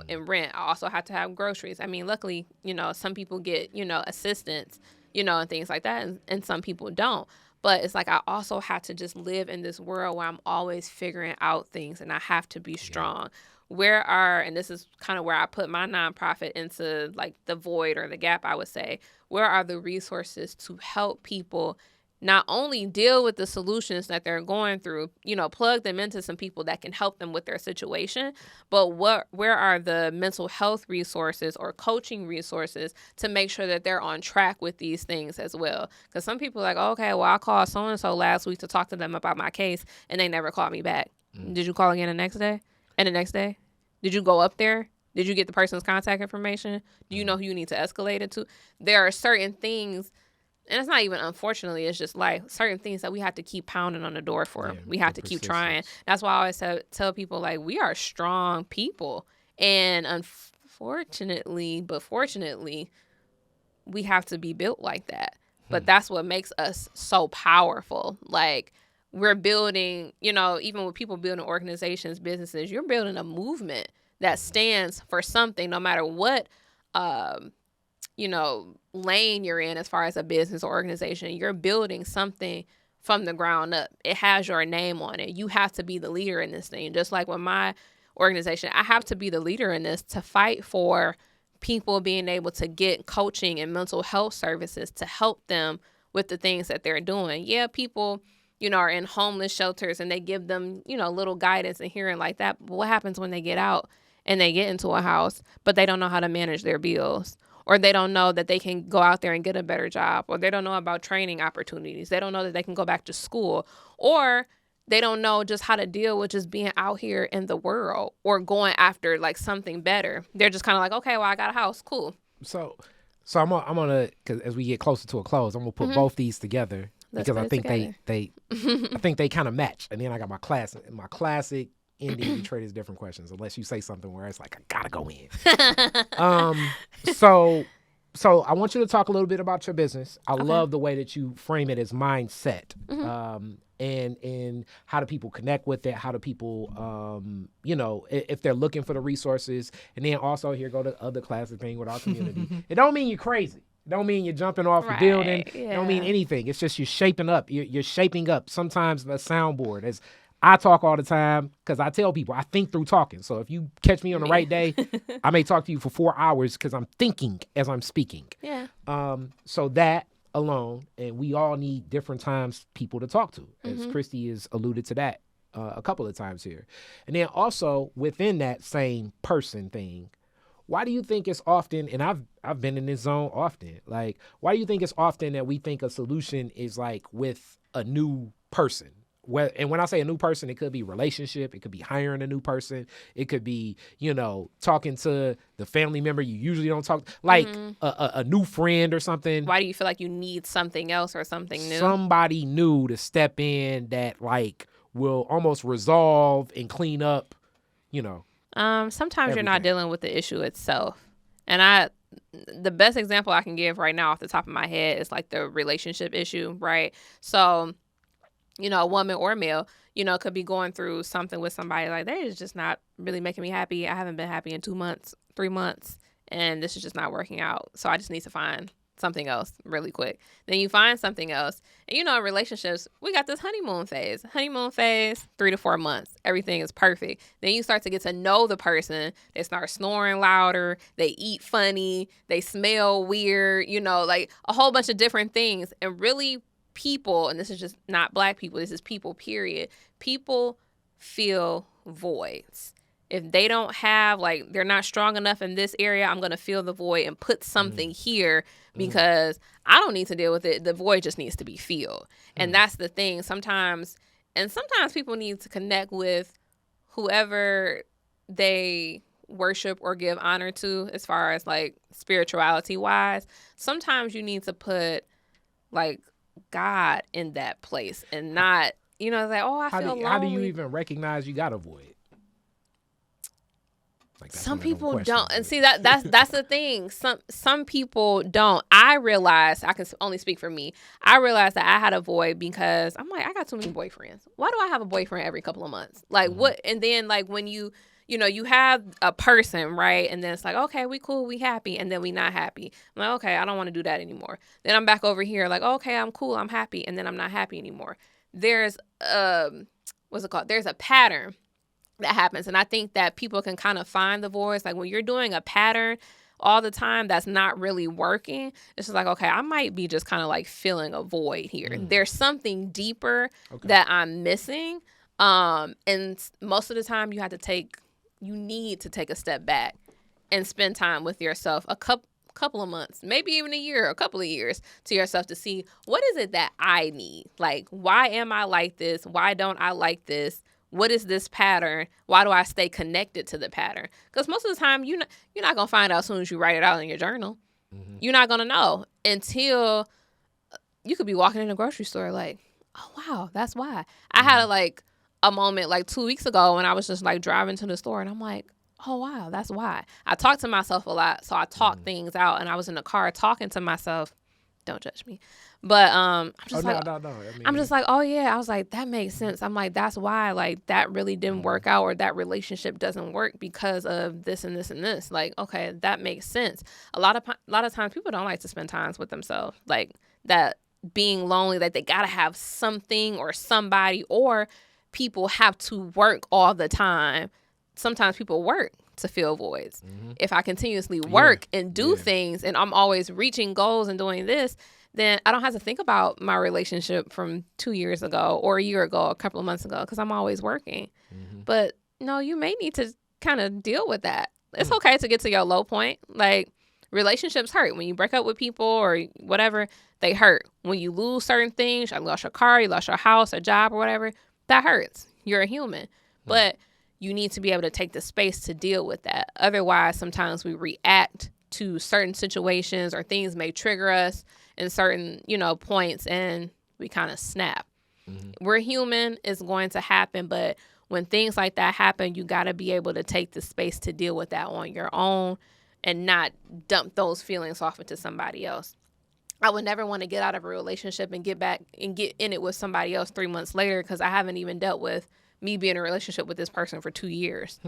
in rent. I also have to have groceries. Luckily, some people get, assistance, and things like that, and some people don't. But it's like, I also have to just live in this world where I'm always figuring out things, and I have to be strong. And this is kind of where I put my nonprofit into like the void or the gap, I would say, where are the resources to help people not only deal with the solutions that they're going through, plug them into some people that can help them with their situation, but where are the mental health resources or coaching resources to make sure that they're on track with these things as well? Because some people are like, oh, okay, well, I called so-and-so last week to talk to them about my case, and they never called me back. Did you call again the next day? And the next day? Did you go up there? Did you get the person's contact information? Do you know who you need to escalate it to? There are certain things, and it's not even unfortunately, it's just like certain things that we have to keep pounding on the door for. Yeah, we have to keep trying. That's why I always tell people, like, we are strong people. And unfortunately, but fortunately, we have to be built like that. But that's what makes us so powerful. Like, we're building, even with people building organizations, businesses, you're building a movement that stands for something, no matter what lane you're in as far as a business or organization. You're building something from the ground up. It has your name on it. You have to be the leader in this thing. Just like with my organization, I have to be the leader in this to fight for people being able to get coaching and mental health services to help them with the things that they're doing. Yeah, people, are in homeless shelters and they give them, little guidance and hearing like that. But what happens when they get out and they get into a house, but they don't know how to manage their bills? Or they don't know that they can go out there and get a better job, or they don't know about training opportunities. They don't know that they can go back to school, or they don't know just how to deal with just being out here in the world or going after like something better. They're just kind of like, okay, well, I got a house. Cool. So I'm gonna, cause as we get closer to a close, I'm gonna put both these together because I think they I think they kind of match. And then I got my classic ending Detroit is different questions, unless you say something where it's like, I gotta go in. So I want you to talk a little bit about your business. I love the way that you frame it as mindset. And how do people connect with it? How do people, if they're looking for the resources? And then also here go the other classic thing with our community. It don't mean you're crazy. It don't mean you're jumping off the building. Yeah. It don't mean anything. It's just you're shaping up. You're shaping up. Sometimes the soundboard, as I talk all the time, because I tell people I think through talking. So if you catch me on the right day, I may talk to you for 4 hours because I'm thinking as I'm speaking. Yeah. So that alone, and we all need different times people to talk to, as Kristy has alluded to that a couple of times here. And then also within that same person thing, why do you think it's often, and I've been in this zone often, like, why do you think it's often that we think a solution is like with a new person? And when I say a new person, it could be relationship, it could be hiring a new person, it could be, talking to the family member you usually don't talk, like a new friend or something. Why do you feel like you need something else or something new? Somebody new to step in that like will almost resolve and clean up, Sometimes everything. You're not dealing with the issue itself. And the best example I can give right now off the top of my head is like the relationship issue, right? So, a woman or a male, could be going through something with somebody like, they're just not really making me happy. I haven't been happy in 2 months, 3 months, and this is just not working out. So I just need to find something else really quick. Then you find something else. And, in relationships, we got this honeymoon phase. 3 to 4 months. Everything is perfect. Then you start to get to know the person. They start snoring louder. They eat funny. They smell weird, like a whole bunch of different things. And really, people, and this is just not Black people, this is people, period. People feel voids. If they don't have, like, they're not strong enough in this area, I'm going to fill the void and put something here because I don't need to deal with it. The void just needs to be filled. And that's the thing. Sometimes people need to connect with whoever they worship or give honor to as far as, like, spirituality wise. Sometimes you need to put, like, God in that place and not, it's like, I feel lonely. How do you even recognize you got a void? Like, some people don't, and see that's the thing. Some people don't. I realized, I can only speak for me. I realized that I had a void because I'm like, I got too many boyfriends. Why do I have a boyfriend every couple of months? Like what? And then like when you have a person, right? And then it's like, okay, we cool, we happy, and then we not happy. I'm like, okay, I don't want to do that anymore. Then I'm back over here, like, okay, I'm cool, I'm happy, and then I'm not happy anymore. There's what's it called? There's a pattern that happens, and I think that people can kind of find the voice. Like when you're doing a pattern all the time that's not really working, it's just like, okay, I might be just kind of like filling a void here. There's something deeper that I'm missing. And most of the time you need to take a step back and spend time with yourself a couple of months, maybe even a year, a couple of years to yourself to see what is it that I need? Like, why am I like this? Why don't I like this? What is this pattern? Why do I stay connected to the pattern? Because most of the time, you're not going to find out as soon as you write it out in your journal. You're not going to know until you could be walking in a grocery store like, oh, wow, that's why. I had a moment like 2 weeks ago when I was just like driving to the store and I'm like, oh, wow, that's why. I talk to myself a lot, so I talk things out, and I was in the car talking to myself. Don't judge me. But I'm just no. like, I mean, I'm just like, oh yeah. I was like, that makes sense. I'm like, that's why like that really didn't work out, or that relationship doesn't work because of this and this and this. Like, okay, that makes sense. A lot of times people don't like to spend times with themselves. Like that being lonely, that they gotta have something or somebody, or people have to work all the time. Sometimes people work to fill voids. If I continuously work and do things, and I'm always reaching goals and doing this, then I don't have to think about my relationship from 2 years ago or a year ago, a couple of months ago, because I'm always working. But no, you may need to kind of deal with that. It's okay to get to your low point. Like, relationships hurt. When you break up with people or whatever, they hurt. When you lose certain things, you lost your car, you lost your house, a job or whatever, that hurts. You're a human. But you need to be able to take the space to deal with that. Otherwise, sometimes we react to certain situations, or things may trigger us in certain, points, and we kind of snap. We're human. It's going to happen. But when things like that happen, you got to be able to take the space to deal with that on your own and not dump those feelings off into somebody else. I would never want to get out of a relationship and get back and get in it with somebody else 3 months later, because I haven't even dealt with me being in a relationship with this person for 2 years.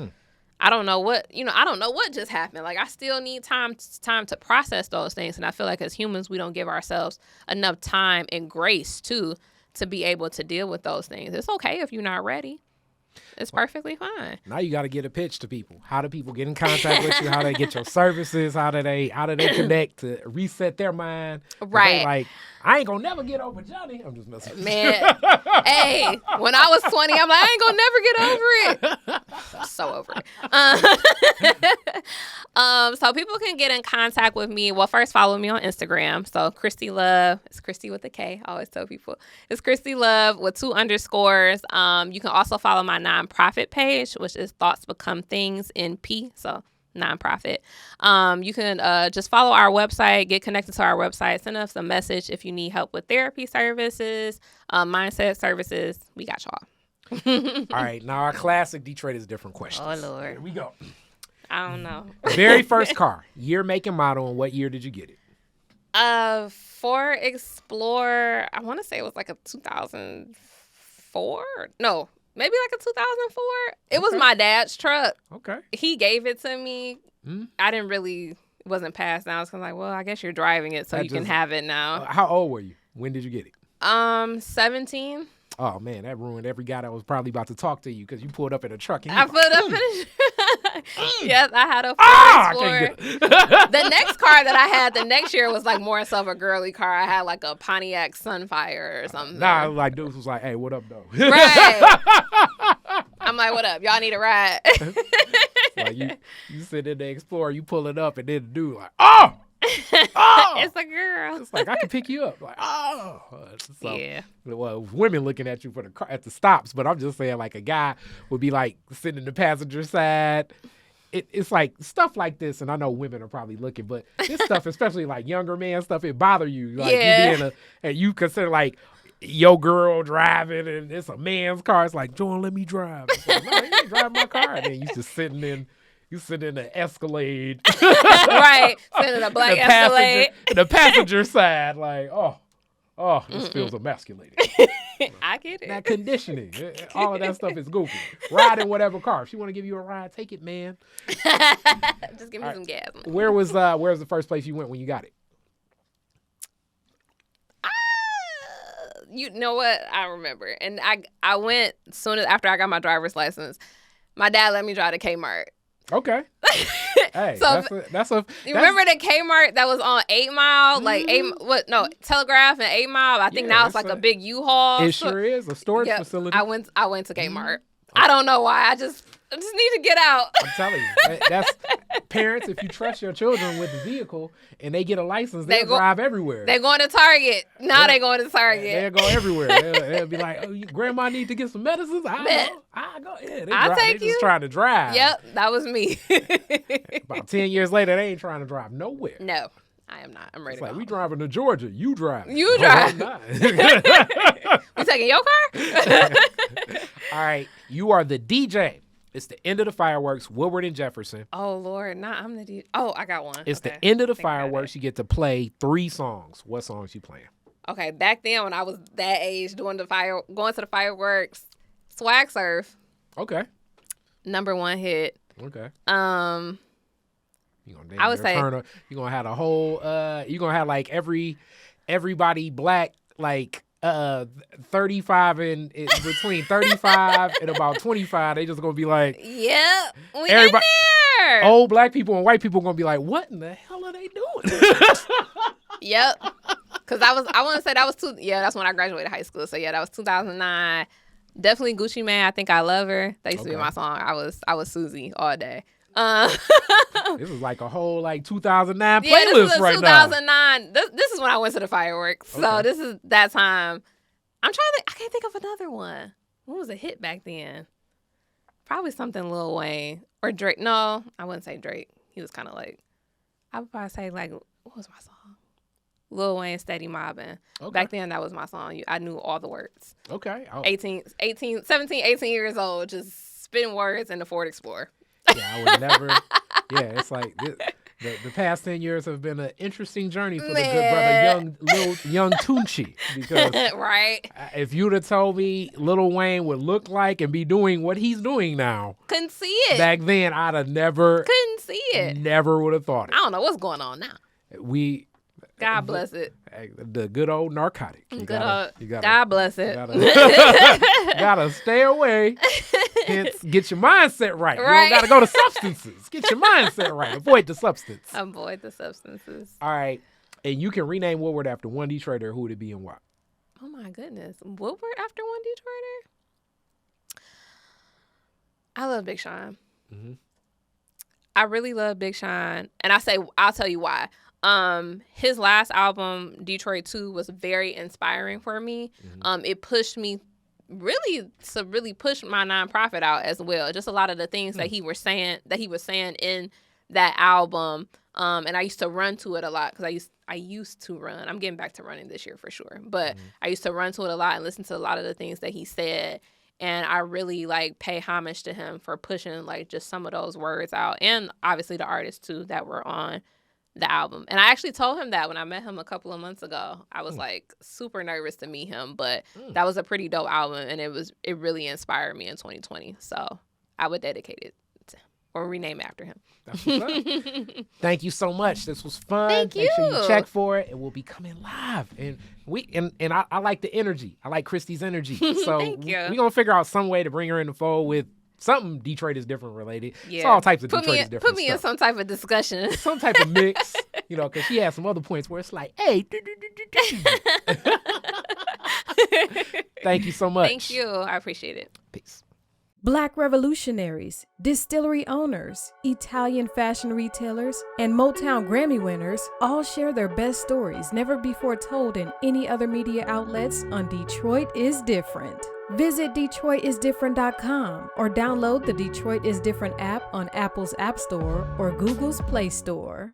I don't know what, I don't know what just happened. Like, I still need time to process those things. And I feel like as humans, we don't give ourselves enough time and grace to be able to deal with those things. It's okay if you're not ready. It's perfectly fine. Now you got to get a pitch to people. How do people get in contact with you? How do they get your services? How do they connect to reset their mind? Right. Like, I ain't gonna never get over Johnny. I'm just messing with you. Man, hey, when I was 20, I'm like, I ain't gonna never get over it. I'm so over it. So people can get in contact with me. Well, first follow me on Instagram. So Kristy Love. It's Kristy with a K. I always tell people it's Kristy Love with 2 underscores. You can also follow my nonprofit page, which is Thoughts Become Things NP. So nonprofit. You can just follow our website, get connected to our website, send us a message if you need help with therapy services, mindset services. We got y'all. All right, now our classic Detroit is different questions. Oh Lord, here we go. I don't know. Very first car, year, make, and model, and what year did you get it? Ford Explorer. I want to say it was like a 2004. No. Maybe like a 2004. It was my dad's truck. Okay. He gave it to me. I didn't really, wasn't passed down. I was like, well, I guess you're driving it, so you can have it now. How old were you? When did you get it? 17. Oh, man, that ruined every guy that was probably about to talk to you because you pulled up in a truck. And I put up in a Yes, I had a Ford Explorer. The next car that I had the next year was like more so of a girly car. I had like a Pontiac Sunfire or something. Nah, like dudes was like, hey, what up, though? Right. I'm like, what up? Y'all need a ride? Like you sit in the Explorer, you pull it up, and then the dude like, oh! It's a girl. It's like, I can pick you up. Like, oh. So, yeah. Well, women looking at you for the car at the stops, but I'm just saying, like, a guy would be like sitting in the passenger side. It's like stuff like this, and I know women are probably looking, but this stuff, especially like younger man stuff, it bother you. Like, you and you consider like your girl driving, and it's a man's car. It's like, John, let me drive. It's like, no, you ain't drive my car. And then you just sitting in. You sit in the Escalade. Right. Sitting in a black Escalade. The passenger side, like, this feels emasculating. I get it. That conditioning. All of that stuff is goofy. Riding whatever car. If she want to give you a ride, take it, man. Just give me some gas. Where was the first place you went when you got it? You know what? I remember. And I went soon as after I got my driver's license. My dad let me drive to Kmart. Okay. Hey, so that's a. You remember the Kmart that was on 8 Mile, like Telegraph and 8 Mile. I think now it's like a big U-Haul. It sure is a storage facility. I went to Kmart. I don't know why. I just need to get out. I'm telling you, that's parents. If you trust your children with the vehicle and they get a license, they'll drive everywhere. They're going to Target. Now they're going to Target. They'll go everywhere. They'll be like, "Oh, grandma need to get some medicines." I go. Yeah, I'll take they you. Just trying to drive. Yep, that was me. About 10 years later, they ain't trying to drive nowhere. No, I am not. I'm ready. It's to like go. we driving to Georgia. You drive. You drive. No, I'm not. We taking your car? All right, you are the DJ. It's the end of the fireworks, Woodward and Jefferson. Oh, Lord. I'm the DJ. Oh, I got one. It's the end of the fireworks. You get to play 3 songs. What songs you playing? Okay, back then when I was that age, going to the fireworks, Swag Surf. Okay. Number 1 hit. Okay. You I would say you're gonna have a whole you're gonna have like everybody black like 35 and between 35 and about 25. They just gonna be like, yeah, we everybody, in there. old black people and white people gonna be like, what in the hell are they doing? Yep. Cause I want to say that was that's when I graduated high school. So yeah, that was 2009. Definitely Gucci Mane. I Think I Love Her. That used to be my song. I was Susie all day. This is like a whole like 2009 playlist this is right now. 2009. This is when I went to the fireworks. So this is that time. I'm trying to think. I can't think of another one. What was a hit back then? Probably something Lil Wayne or Drake. No, I wouldn't say Drake. He was kind of like, I would probably say like, what was my song? Lil Wayne, Steady Mobbin'. Okay. Back then, that was my song. I knew all the words. Okay. 17, 18 years old, just spitting words in the Ford Explorer. Yeah, I would never. Yeah, it's like the past 10 years have been an interesting journey for the good brother, young Tunchi. Because right, if you'd have told me Lil Wayne would look like and be doing what he's doing now, couldn't see it. Back then, I'd have never couldn't see it. Never would have thought it. I don't know what's going on now. God bless it. The good old narcotic. God bless it. Gotta stay away. Hence, get your mindset right. You don't gotta go to substances. Get your mindset right. Avoid the substance. Avoid the substances. All right. And you can rename Woodward after one Detroiter. Who would it be and why? Oh my goodness. Woodward after one Detroiter? I love Big Sean. Mm-hmm. I really love Big Sean. And I'll tell you why. His last album, Detroit 2, was very inspiring for me. Mm-hmm. It pushed me really push my nonprofit out as well. Just a lot of the things that he was saying in that album. And I used to run to it a lot because I used to run. I'm getting back to running this year for sure. But I used to run to it a lot and listen to a lot of the things that he said. And I really pay homage to him for pushing just some of those words out. And obviously the artists too that were on the album. And I actually told him that when I met him a couple of months ago. I was super nervous to meet him, but that was a pretty dope album, and it really inspired me in 2020. So I would dedicate it or rename it after him. That's what's up. Thank you so much. This was fun. Thank you. Make sure you check for it. It will be coming live. And I like the energy. I like Kristy's energy. So we're gonna figure out some way to bring her in the fold with something Detroit is different related. Yeah. It's all types of Detroit is different. Put me in some type of discussion. Some type of mix, because she has some other points where it's like, hey. Thank you so much. Thank you. I appreciate it. Peace. Black revolutionaries, distillery owners, Italian fashion retailers, and Motown Grammy winners all share their best stories never before told in any other media outlets on Detroit is Different. Visit DetroitisDifferent.com or download the Detroit is Different app on Apple's App Store or Google's Play Store.